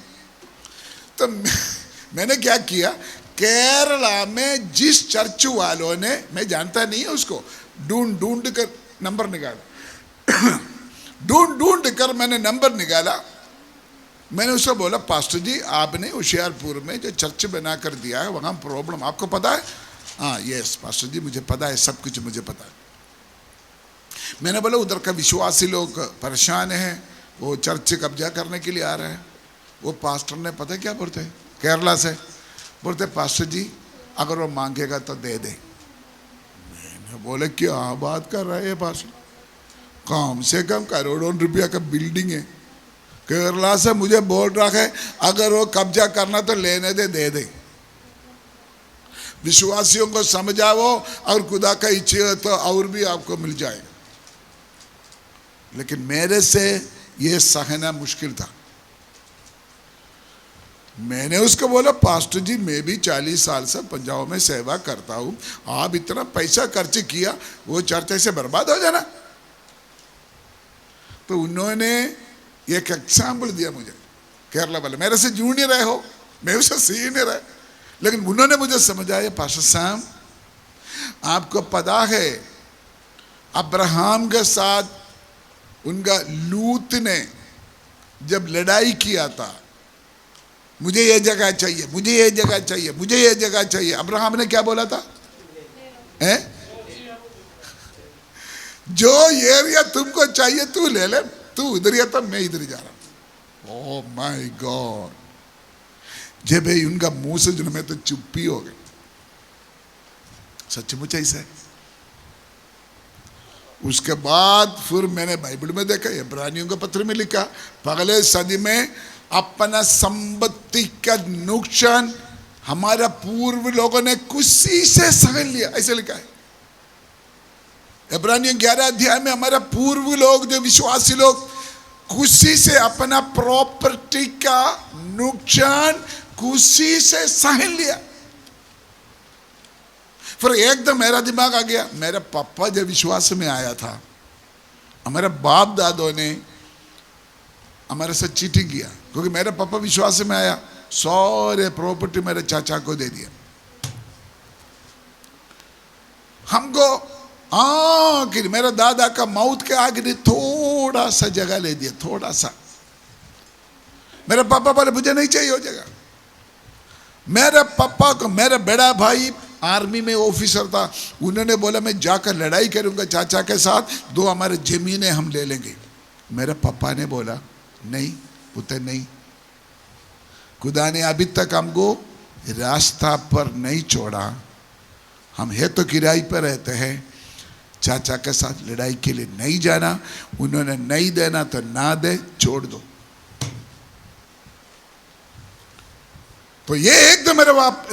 तो मैंने क्या किया, केरला में जिस चर्च वालों ने, मैं जानता नहीं है उसको, ढूंढ कर नंबर निकाला ढूंढ कर मैंने नंबर निकाला। मैंने उसको बोला, पास्टर जी आपने होशियारपुर में जो चर्च बना कर दिया है, वहाँ प्रॉब्लम आपको पता है? हाँ यस पास्टर जी मुझे पता है, सब कुछ मुझे पता है। मैंने बोला उधर का विश्वासी लोग परेशान हैं, वो चर्च कब्जा करने के लिए आ रहे हैं। वो पास्टर ने पता क्या बोलते हैं, केरला से बोलते, पास्टर जी अगर वो मांगेगा तो दे दे। मैंने बोले क्या बात कर रहा है पास्टर, कम से कम करोड़ों रुपया का बिल्डिंग है, केरला से मुझे बोल रहा है अगर वो कब्जा करना तो लेने दे, दे दे। विश्वासियों को समझाओ और खुदा का इच्छा तो और भी आपको मिल जाएगा। लेकिन मेरे से ये सहना मुश्किल था। मैंने उसको बोला, पास्टर जी मैं भी 40 साल से पंजाब में सेवा करता हूं, आप इतना पैसा खर्च किया, वो चर्च से बर्बाद हो जाना। तो उन्होंने एक एग्जाम्पल दिया मुझे, केरला वाले, मेरे से जूनियर है हो, मैं उससे सीनियर है, लेकिन उन्होंने मुझे समझाया, पास्टर सैम आपको पता है अब्राहम के साथ उनका लूत ने जब लड़ाई किया था, मुझे ये जगह चाहिए, मुझे ये जगह चाहिए, मुझे ये जगह चाहिए, अब्राहम ने क्या बोला था? जो एरिया तुमको चाहिए तू ले ले, तू इधर या तब मैं इधर जा रहा हूं। ओह माय गॉड, जब उनका मुंह से जो मैं तो चुप्पी हो गई, सचमुच ऐसा है। उसके बाद फिर मैंने बाइबल में देखा, इब्रानियों के पत्र में लिखा, पहले सदी में अपना संपत्ति का नुकसान हमारा पूर्व लोगों ने खुशी से सहन लिया, ऐसे लिखा है इब्रानियों 11 अध्याय में। हमारा पूर्व लोग, जो विश्वासी लोग, खुशी से अपना प्रॉपर्टी का नुकसान खुशी से सहन लिया। फिर एकदम मेरा दिमाग आ गया, मेरा पापा जब विश्वास में आया था, हमारे बाप दादों ने हमारे साथ चीटिंग किया, क्योंकि मेरा पापा विश्वास में आया, सारे प्रॉपर्टी मेरे चाचा को दे दिया। हमको आखिर मेरा दादा का मौत के आगे थोड़ा सा जगह ले दिया, थोड़ा सा। मेरे पापा बोले मुझे नहीं चाहिए वो जगह। मेरे पापा को, मेरा बड़ा भाई आर्मी में ऑफिसर था, उन्होंने बोला मैं जाकर लड़ाई करूंगा चाचा के साथ, 2 हमारे जमीनें हम ले लेंगे। मेरे पापा ने बोला नहीं पुत्र नहीं, खुदा ने अभी तक हमको रास्ता पर नहीं छोड़ा, हम है तो किराए पर रहते हैं, चाचा के साथ लड़ाई के लिए नहीं जाना, उन्होंने नहीं देना तो ना दे, छोड़ दो। तो ये एकदम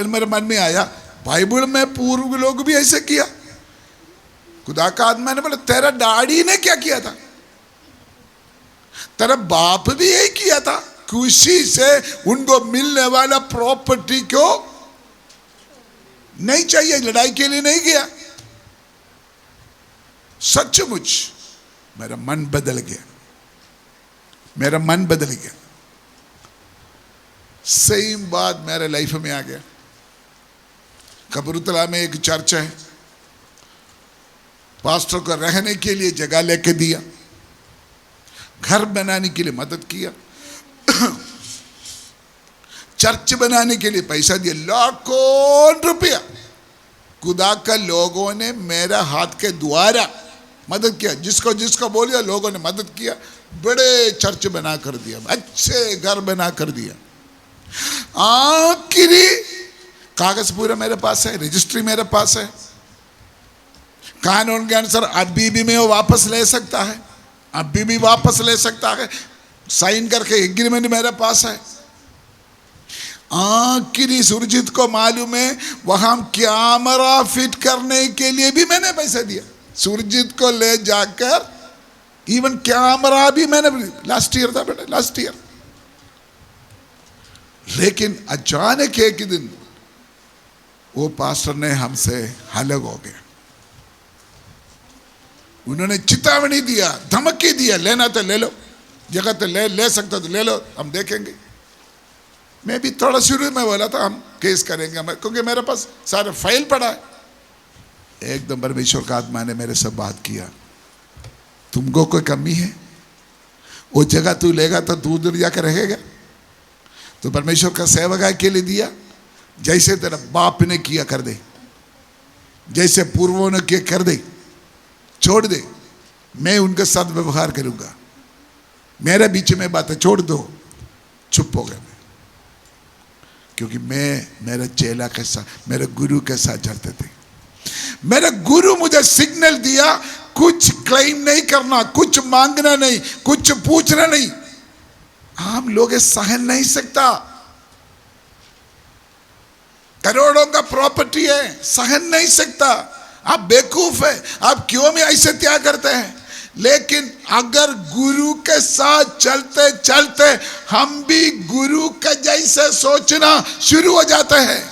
मेरे मन में आया, बाइबल में पूर्व लोग भी ऐसे किया। खुदा का आत्मा ने बोला तेरा डैडी ने क्या किया था, तेरा बाप भी यही किया था, खुशी से उनको मिलने वाला प्रॉपर्टी को नहीं चाहिए, लड़ाई के लिए नहीं किया। सचमुच मेरा मन बदल गया, मेरा मन बदल गया। सेम बात मेरे लाइफ में आ गया। कबूरतला में एक चर्च है, पास्टर को रहने के लिए जगह लेके दिया, घर बनाने के लिए मदद किया, चर्च बनाने के लिए पैसा दिया, लाखों रुपया खुदा का लोगों ने मेरा हाथ के द्वारा मदद किया। जिसको जिसको बोलिया लोगों ने मदद किया, बड़े चर्च बना कर दिया, अच्छे घर बना कर दिया। आखिरी कागज पूरा मेरे पास है, रजिस्ट्री मेरे पास है, कानून के अनुसार अभी भी मैं वो वापस ले सकता है, अभी भी वापस ले सकता है, साइन करके एग्रीमेंट मेरे पास है। आखिरी सुरजीत को मालूम है, वहां कैमरा फिट करने के लिए भी मैंने पैसा दिया, सुरजीत को ले जाकर इवन कैमरा भी मैंने, लास्ट ईयर था बेटा, लास्ट ईयर। लेकिन अचानक एक दिन वो पास्टर ने हमसे अलग हो गया। उन्होंने चेतावनी दिया, धमकी दिया, लेना तो ले लो, जगह तो ले सकता तो ले लो, हम देखेंगे। मैं भी थोड़ा शुरू में बोला था हम केस करेंगे, क्योंकि मेरे पास सारे फाइल पड़ा है। एकदम परमेश्वर का आत्मा ने मेरे से बात किया, तुमको कोई कमी है, वो जगह तू लेगा तो तू उधर जाकर रहेगा। तो परमेश्वर का सेवक के लिए दिया, जैसे तेरा बाप ने किया कर दे, जैसे पूर्वों ने किया कर दे, छोड़ दे, मैं उनके साथ व्यवहार करूंगा, मेरे बीच में बातें छोड़ दो। चुप हो गया मैं, क्योंकि मैं मेरे चेला के साथ, मेरे गुरु के साथ चलते थे। मेरे गुरु मुझे सिग्नल दिया, कुछ क्लेम नहीं करना, कुछ मांगना नहीं, कुछ पूछना नहीं। हम लोग सहन नहीं सकता, करोड़ों का प्रॉपर्टी है, सहन नहीं सकता। आप बेवकूफ है, आप क्यों में ऐसे त्याग करते हैं? लेकिन अगर गुरु के साथ चलते चलते हम भी गुरु के जैसे सोचना शुरू हो जाते हैं,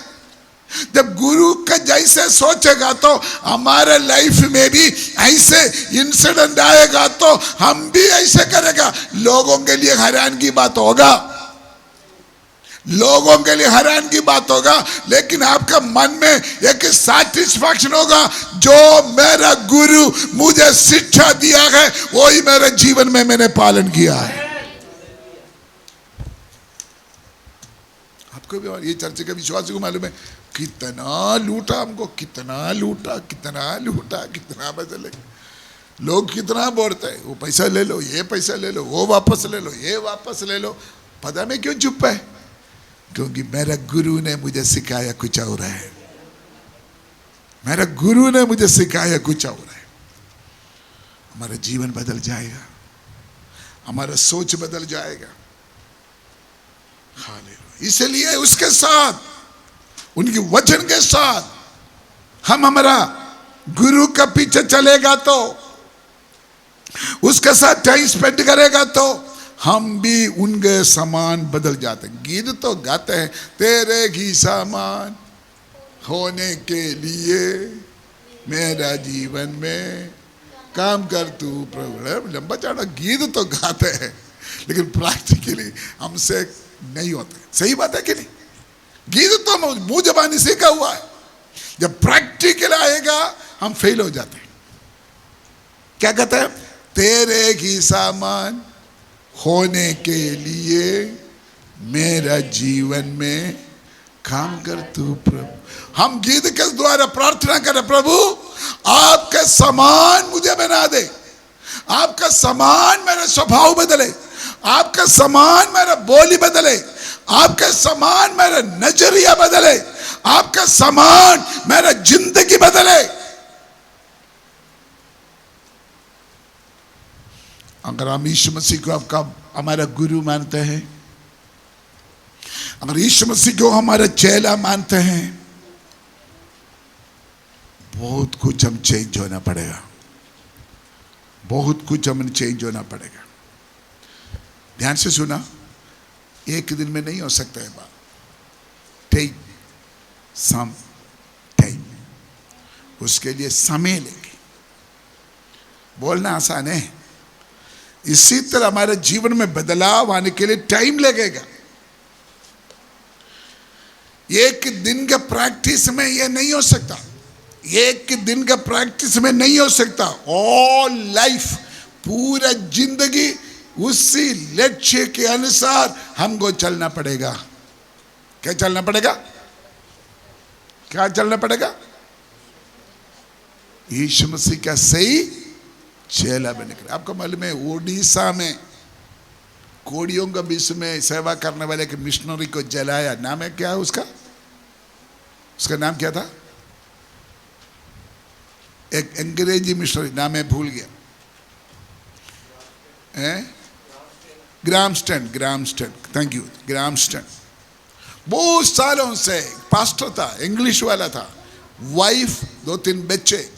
जब गुरु के ऐसे सोचेगा तो हमारे लाइफ में भी ऐसे इंसिडेंट आएगा तो हम भी ऐसे करेगा। लोगों के लिए हैरान की बात होगा, लोगों के लिए हैरान की बात होगा, लेकिन आपका मन में एक सैटिस्फैक्शन होगा, जो मेरा गुरु मुझे शिक्षा दिया है वही मेरे जीवन में मैंने पालन किया है। आपको भी ये चर्च के विश्वासी को मालूम है कितना लूटा हमको, कितना लूटा, कितना लूटा, कितना बदले। लोग कितना बोलते हैं, वो पैसा ले लो, ये पैसा ले लो, वो वापस ले लो, ये वापस ले लो। पता नहीं क्यों चुप है, क्योंकि मेरा गुरु ने मुझे सिखाया कुछ और है। मेरा गुरु ने मुझे सिखाया कुछ और है। हमारा जीवन बदल जाएगा, हमारा सोच बदल जाएगा। हालेलुया। इसलिए उसके साथ, उनकी वचन के साथ हम हमारा गुरु का पीछे चलेगा तो, उसके साथ टाइम स्पेंड करेगा तो हम भी उनके समान बदल जाते हैं। गीत तो गाते हैं, तेरे ही समान होने के लिए मेरा जीवन में काम कर तू प्रभु। लंबा चौड़ा गीत तो गाते हैं, लेकिन प्रैक्टिकली हमसे नहीं होते। सही बात है कि नहीं? गीत तो मुंह जबानी सीखा हुआ है, जब प्रैक्टिकल आएगा हम फेल हो जाते हैं। क्या कहते हैं? तेरे ही समान होने के लिए मेरा जीवन में काम कर तू प्रभु। हम गीत के द्वारा प्रार्थना करें, प्रभु आपके समान मुझे बना दे, आपका समान मेरा स्वभाव बदले, आपका समान मेरा बोली बदले, आपका समान मेरा नजरिया बदले, आपका समान मेरा जिंदगी बदले। अगर हम यीशु मसीह को आपका हमारा गुरु मानते हैं, अगर यीशु मसीह को हमारा चेला मानते हैं, बहुत कुछ हम चेंज होना पड़ेगा, बहुत कुछ हमें चेंज होना पड़ेगा। ध्यान से सुना, एक दिन में नहीं हो सकता है बात। टेक सम टाइम, उसके लिए समय लेंगे। बोलना आसान है, इसी तरह हमारे जीवन में बदलाव आने के लिए टाइम लगेगा। एक दिन का प्रैक्टिस में यह नहीं हो सकता, एक दिन का प्रैक्टिस में नहीं हो सकता। ऑल लाइफ, पूरा जिंदगी उसी लक्ष्य के अनुसार हमको चलना पड़ेगा। क्या चलना पड़ेगा? क्या चलना पड़ेगा? यीशु मसीह का सही चेला बनने के लिए। आपको मालूम है, ओडिशा में कोड़ियों के बीच में सेवा करने वाले एक मिशनरी को जलाया। नाम है क्या है उसका? उसका नाम क्या था? एक अंग्रेजी मिशनरी, नाम है भूल गया। ग्रामस्टन, ग्रामस्टन, थैंक यू, ग्रामस्टन। बहुत सालों से पास्टर था, इंग्लिश वाला था, वाइफ, 2-3 बच्चे।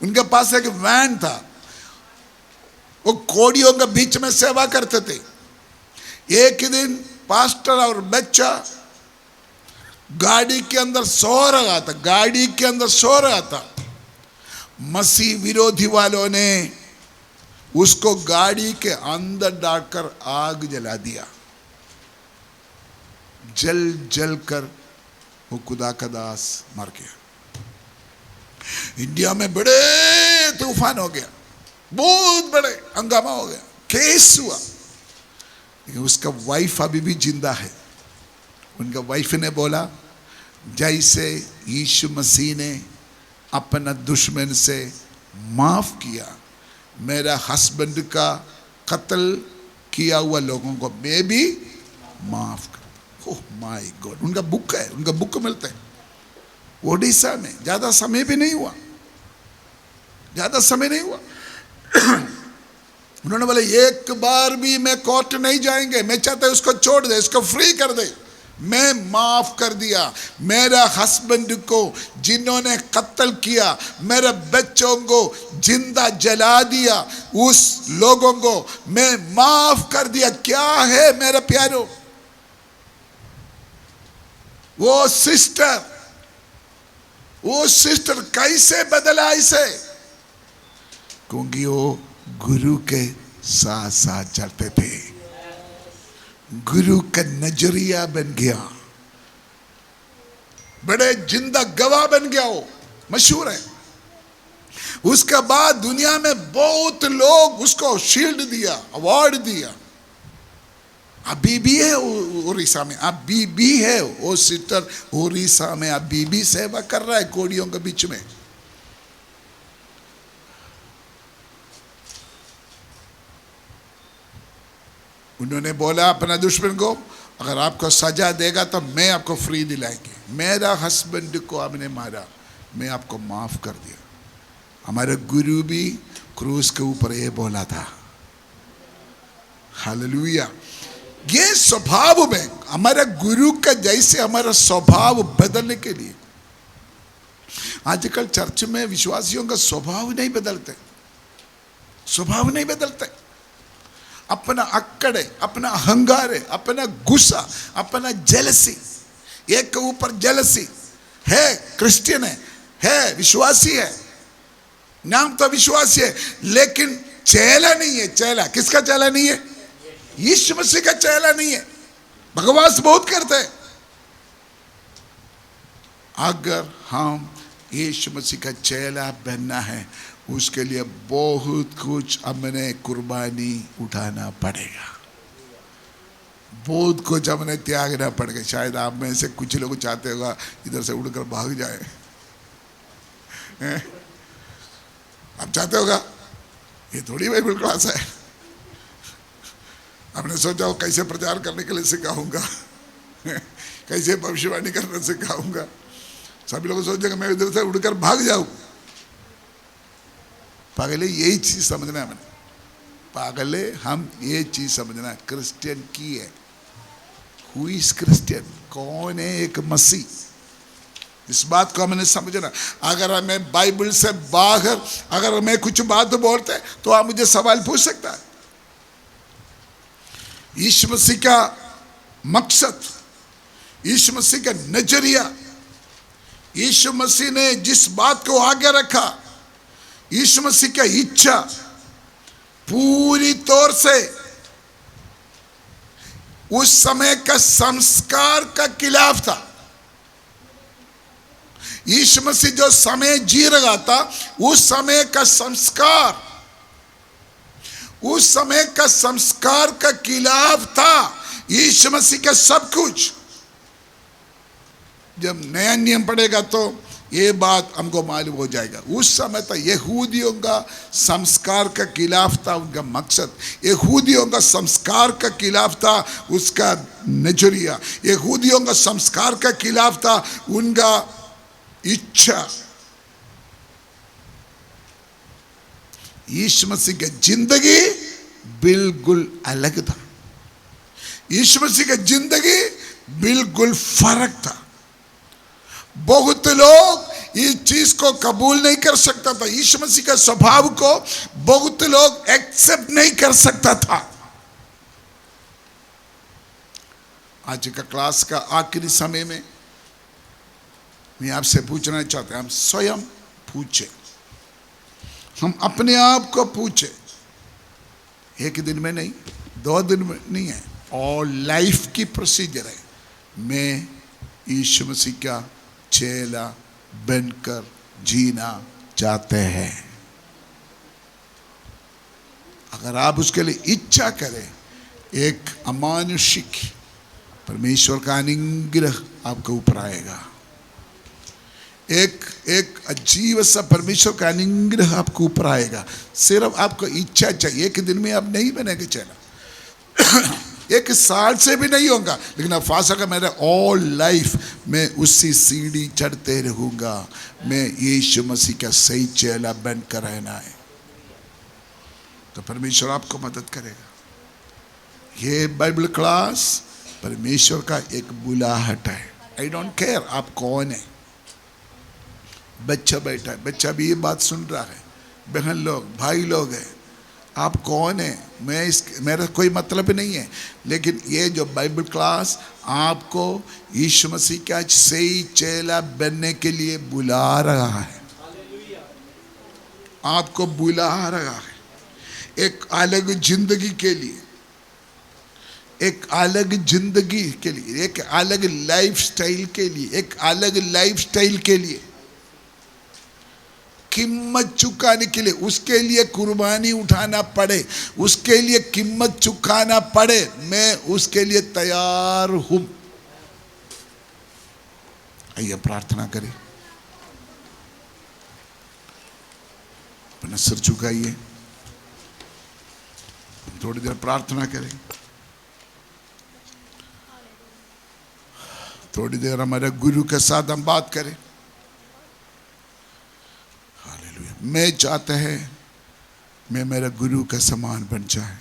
उनके पास एक वैन था, वो कोड़ियों के बीच में सेवा करते थे। एक दिन पास्टर और बच्चा गाड़ी के अंदर सो रहा था, गाड़ी के अंदर सो रहा था। मसीह विरोधी वालों ने उसको गाड़ी के अंदर डालकर आग जला दिया। जल जल कर वो खुदा का दास मर गया। इंडिया में बड़े तूफान हो गया, बहुत बड़े हंगामा हो गया, केस हुआ। लेकिन उसका वाइफ अभी भी जिंदा है। उनका वाइफ ने बोला, जैसे यीशु मसीह ने अपना दुश्मन से माफ किया, मेरा हस्बैंड का कत्ल किया हुआ लोगों को मैं भी माफ कर। Oh my God. उनका बुक है, उनका बुक मिलता है ओडिशा में। ज्यादा समय भी नहीं हुआ, ज्यादा समय नहीं हुआ। उन्होंने बोला, एक बार भी मैं कोर्ट नहीं जाएंगे, मैं चाहता हूं उसको छोड़ दे, इसको फ्री कर दे। मैं माफ कर दिया। मेरा हस्बैंड को जिन्होंने कत्ल किया, मेरे बच्चों को जिंदा जला दिया, उस लोगों को मैं माफ कर दिया। क्या है मेरे प्यारों, वो सिस्टर कैसे बदला इसे? क्योंकि वो गुरु के साथ साथ चलते थे। गुरु का नजरिया बन गया, बड़े जिंदा गवाह बन गया, वो मशहूर है। उसके बाद दुनिया में बहुत लोग उसको शील्ड दिया, अवार्ड दिया। अभी भी है उड़ीसा में, अभी भी है वो सिस्टर उड़ीसा में, अभी भी सेवा कर रहा है कोड़ियों के बीच में। उन्होंने बोला अपना दुश्मन को, अगर आपको सजा देगा तो मैं आपको फ्री दिलाएंगे। मेरा हस्बैंड को आपने मारा, मैं आपको माफ कर दिया। हमारे गुरु भी क्रूस के ऊपर ये बोला था। हालेलुया। ये स्वभाव में हमारे गुरु का जैसे हमारा स्वभाव बदलने के लिए, आजकल चर्च में विश्वासियों का स्वभाव नहीं बदलते, स्वभाव नहीं बदलते। अपना अक्कड़े, अपना अहंकार, अपना गुस्सा, अपना जेलसी, एक के ऊपर जेलसी है। क्रिश्चियन है, विश्वासी है, नाम तो विश्वासी है, लेकिन चेला नहीं है। चेला किसका चेला नहीं है? यीशु मसीह का चेला नहीं है। बकवास बहुत करते हैं। अगर हम यीशु मसीह का चेला बनना है, उसके लिए बहुत कुछ हमने कुर्बानी उठाना पड़ेगा, बहुत कुछ हमने त्यागना पड़ेगा। शायद आप में से कुछ लोग चाहते होगा इधर से उड़कर भाग जाए, आप चाहते होगा, ये थोड़ी बाइबल क्लास है। आपने सोचा हो कैसे प्रचार करने के लिए सिखाऊंगा, कैसे भविष्यवाणी करना सिखाऊंगा। सभी लोग सोचेंगे मैं इधर से उड़कर भाग जाऊं। पागले यही चीज समझना है मैंने, पागले हम ये चीज समझना, क्रिश्चियन की है। Who is Christian? कौन है एक मसीह? इस बात को हमने समझना। अगर हमें बाइबल से बाहर अगर हमें कुछ बात बोलते हैं तो आप मुझे सवाल पूछ सकता है। यीशु मसीह का मकसद, यीशु मसीह का नजरिया, यीशु मसीह ने जिस बात को आगे रखा, यीशु मसीह की इच्छा पूरी तौर से उस समय का संस्कार का खिलाफ था। यीशु मसीह जो समय जी रहा था, उस समय का संस्कार, उस समय का संस्कार का खिलाफ था यीशु मसीह का सब कुछ। जब नया नियम पड़ेगा तो ये बात हमको मालूम हो जाएगा। उस समय तो यहूदियों का संस्कार का खिलाफ था उनका मकसद, यहूदियों का संस्कार का खिलाफ था उसका नजरिया, यहूदियों का संस्कार का खिलाफ था उनका इच्छा। यीशु मसीह की जिंदगी बिल्कुल अलग था, यीशु मसीह की जिंदगी बिल्कुल फर्क था। बहुत लोग इस चीज को कबूल नहीं कर सकता था, यीशु मसीह के स्वभाव को बहुत लोग एक्सेप्ट नहीं कर सकता था। आज का क्लास का आखिरी समय में मैं आपसे पूछना चाहता हूं, हम स्वयं पूछे, हम अपने आप को पूछे। एक दिन में नहीं, 2 दिन में नहीं है, और लाइफ की प्रोसीजर है। मैं यीशु मसीह का चेला बनकर जीना चाहते हैं। अगर आप उसके लिए इच्छा करें, एक अमानुषिक परमेश्वर का अनुग्रह आपके ऊपर आएगा। एक अजीब सा परमेश्वर का अनुग्रह आपके ऊपर आएगा। सिर्फ आपको इच्छा चाहिए। एक दिन में आप नहीं बनेंगे चेला, 1 साल से भी नहीं होगा, लेकिन आप फासा का मेरा ऑल लाइफ मैं उसी सीढ़ी चढ़ते रहूंगा। मैं यीशु मसीह का सही चेला बनकर रहना है, तो परमेश्वर आपको मदद करेगा। ये बाइबल क्लास परमेश्वर का एक बुलाहट है। आई डोंट केयर आप कौन है। बच्चा बैठा है, बच्चा भी ये बात सुन रहा है, बहन लोग, भाई लोग हैं, आप कौन है, मेरा कोई मतलब नहीं है, लेकिन ये जो बाइबल क्लास आपको यीशु मसीह का सही चेला बनने के लिए बुला रहा है, आपको बुला रहा है एक अलग जिंदगी के लिए, एक अलग जिंदगी के लिए, एक अलग लाइफस्टाइल के लिए, एक अलग लाइफस्टाइल के लिए कीमत चुकाने के लिए, उसके लिए कुर्बानी उठाना पड़े, उसके लिए कीमत चुकाना पड़े, मैं उसके लिए तैयार हूं। आइए प्रार्थना करें, अपना सिर झुकाइए, थोड़ी देर प्रार्थना करें, थोड़ी देर हमारे गुरु के साथ हम बात करें। हालेलुया। मैं चाहता है मैं मेरा गुरु का समान बन जाए,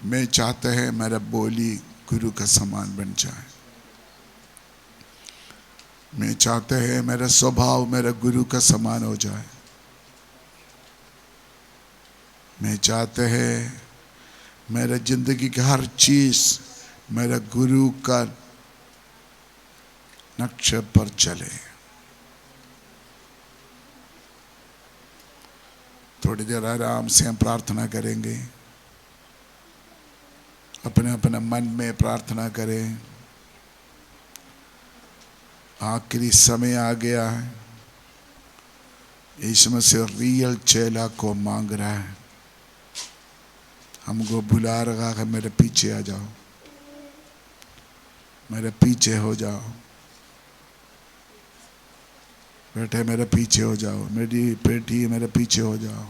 मैं चाहता है मेरा बोली गुरु का समान बन जाए, मैं चाहता है मेरा स्वभाव मेरा गुरु का समान हो जाए, मैं चाहता है मेरा जिंदगी का हर चीज मेरा गुरु का नक्शे पर चले। थोड़ी देर आराम से हम प्रार्थना करेंगे, अपने अपने मन में प्रार्थना करें। आखिरी समय आ गया है, यीशु मसीह रियल चेला को मांग रहा है, हमको बुला रहा है, मेरे पीछे आ जाओ, मेरे पीछे हो जाओ, बेटे मेरे पीछे हो जाओ, मेरी बेटी मेरे पीछे हो जाओ,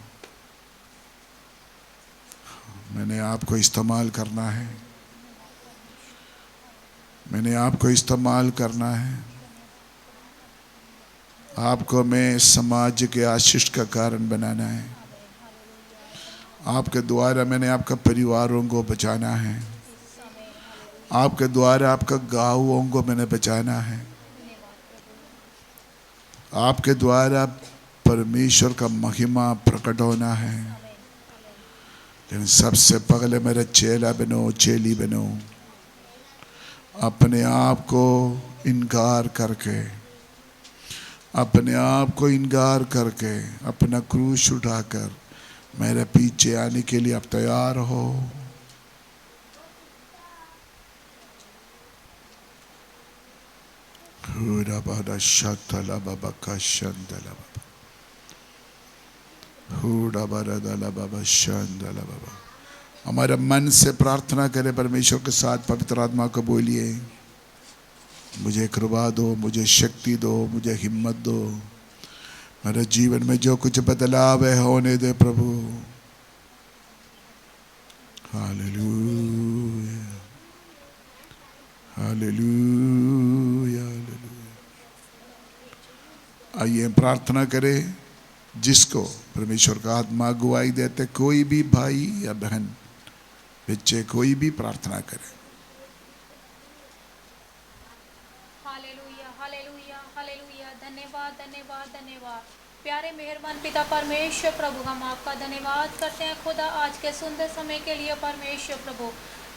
मैंने आपको इस्तेमाल करना है, मैंने आपको इस्तेमाल करना है, आपको मैं समाज के आशीष का कारण बनाना है, आपके द्वारा मैंने आपका परिवारों को बचाना है, आपके द्वारा आपका गाँवों को मैंने बचाना है, आपके द्वारा परमेश्वर का महिमा प्रकट होना है। लेकिन सबसे पहले मेरा चेला बनो, चेली बनो, अपने आप को इनकार करके, अपने आप को इनकार करके, अपना क्रूस उठाकर मेरे पीछे आने के लिए आप तैयार हो। हमारे मन से प्रार्थना करें, परमेश्वर के साथ पवित्र आत्मा को बोलिए, मुझे कृपा दो, मुझे शक्ति दो, मुझे हिम्मत दो, मेरे जीवन में जो कुछ बदलाव है होने दे प्रभु। Hallelujah, hallelujah, hallelujah. आइए प्रार्थना करें, जिसको परमेश्वर का आत्मा अगुवाई देते, कोई भी भाई या बहन, बच्चे, कोई भी प्रार्थना करे। Hallelujah, hallelujah, hallelujah. धन्यवाद, धन्यवाद, धन्यवाद। प्यारे मेहरबान पिता परमेश्वर प्रभु, हम आपका धन्यवाद करते हैं खुदा आज के सुंदर समय के लिए। परमेश्वर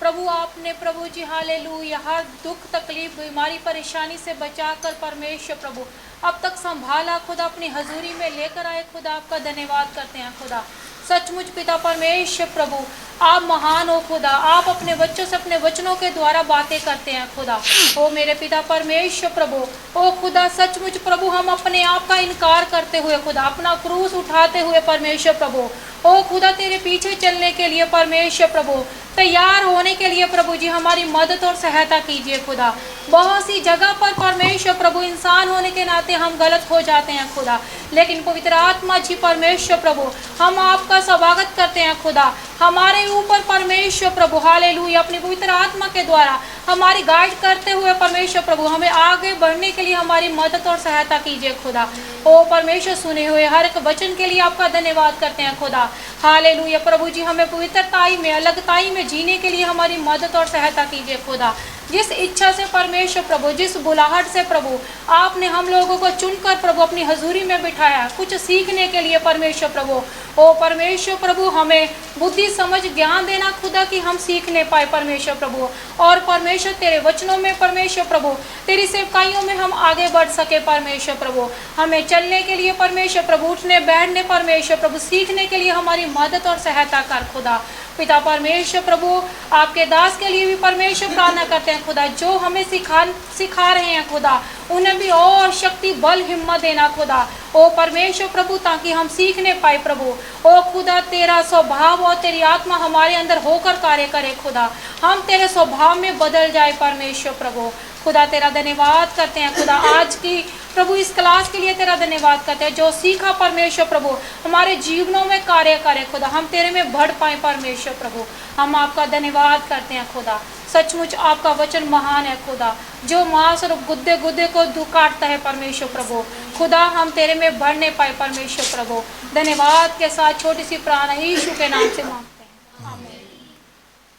प्रभु आपने प्रभु जी हालेलुया हर दुख तकलीफ बीमारी परेशानी से बचाकर परमेश्वर प्रभु अब तक संभाला खुदा, अपनी हजूरी में लेकर आए खुदा, आपका धन्यवाद करते हैं खुदा। सचमुच पिता परमेश्वर प्रभु आप महान हो खुदा, आप अपने बच्चों से अपने वचनों के द्वारा बातें करते हैं खुदा। ओ मेरे पिता परमेश्वर प्रभु, ओ खुदा सचमुच प्रभु हम अपने आप का इनकार करते हुए खुदा, अपना क्रूस उठाते हुए परमेश्वर प्रभु, ओ खुदा तेरे पीछे चलने के लिए परमेश्वर प्रभु, तैयार होने के लिए प्रभु जी हमारी मदद और सहायता कीजिए खुदा। बहुत सी जगह पर परमेश्वर प्रभु इंसान होने के नाते हम गलत हो जाते हैं खुदा, लेकिन पवित्र आत्मा जी परमेश्वर प्रभु हम आपका स्वागत करते हैं खुदा। हमारे ऊपर परमेश्वर प्रभु हालेलुया अपनी पवित्र आत्मा के द्वारा हमारी गाइड करते हुए परमेश्वर प्रभु हमें आगे बढ़ने के लिए हमारी मदद और सहायता कीजिए खुदा। ओ परमेश्वर सुने हुए हर एक वचन के लिए आपका धन्यवाद करते हैं खुदा। हालेलुया प्रभु जी हमें पवित्रताई में अलगताई में जीने के लिए हमारी मदद और सहायता कीजिए खुदा। जिस इच्छा से परमेश्वर प्रभु, जिस बुलाहट से प्रभु आपने हम लोगों को चुनकर प्रभु अपनी हजूरी में बिठाया कुछ सीखने के लिए परमेश्वर प्रभु। ओ परमेश्वर प्रभु, हमें बुद्धि समझ ज्ञान देना खुदा कि हम सीखने पाए परमेश्वर प्रभु। और परमेश्वर तेरे वचनों में परमेश्वर प्रभु, तेरी सेवकाइयों में हम आगे बढ़ सके परमेश्वर प्रभु। हमें चलने के लिए परमेश्वर प्रभु, उठने बैठने परमेश्वर प्रभु, सीखने के लिए हमारी मदद और सहायता कर खुदा। पिता परमेश्वर प्रभु, आपके दास के लिए भी परमेश्वर प्रार्थना करते हैं खुदा, जो हमें सिखा रहे हैं खुदा, उन्हें भी और शक्ति बल हिम्मत देना खुदा। ओ परमेश्वर प्रभु, ताकि हम सीखने पाए प्रभु। ओ खुदा, तेरा स्वभाव और तेरी आत्मा हमारे अंदर होकर कार्य करे खुदा, हम तेरे स्वभाव में बदल जाए परमेश्वर प्रभु। खुदा तेरा धन्यवाद करते हैं खुदा, आज की प्रभु इस क्लास के लिए तेरा धन्यवाद करते हैं। जो सीखा परमेश्वर प्रभु हमारे जीवनों में कार्य करे खुदा, हम तेरे में बढ़ पाए परमेश्वर प्रभु। हम आपका धन्यवाद करते हैं खुदा। सचमुच आपका वचन महान है खुदा, जो मांस और गुद्दे गुद्दे को काटता है परमेश्वर प्रभु। खुदा हम तेरे में बढ़ने पाए परमेश्वर प्रभु। धन्यवाद के साथ छोटी सी प्रार्थना यीशु के नाम से मांगते हैं, आमीन।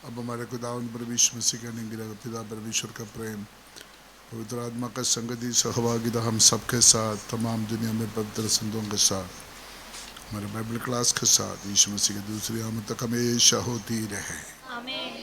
अब हमारे खुदावंद परमेश्वर मसीह का निग्रह, पिता परमेश्वर का प्रेम, पवित्र आत्मा का संगति सहभागिता हम सबके साथ, तमाम दुनिया में पवित्र संतों के साथ, हमारे बाइबल क्लास के साथ, यीशु मसीह की दूसरी आमद तक हमेशा होती रहे, आमीन।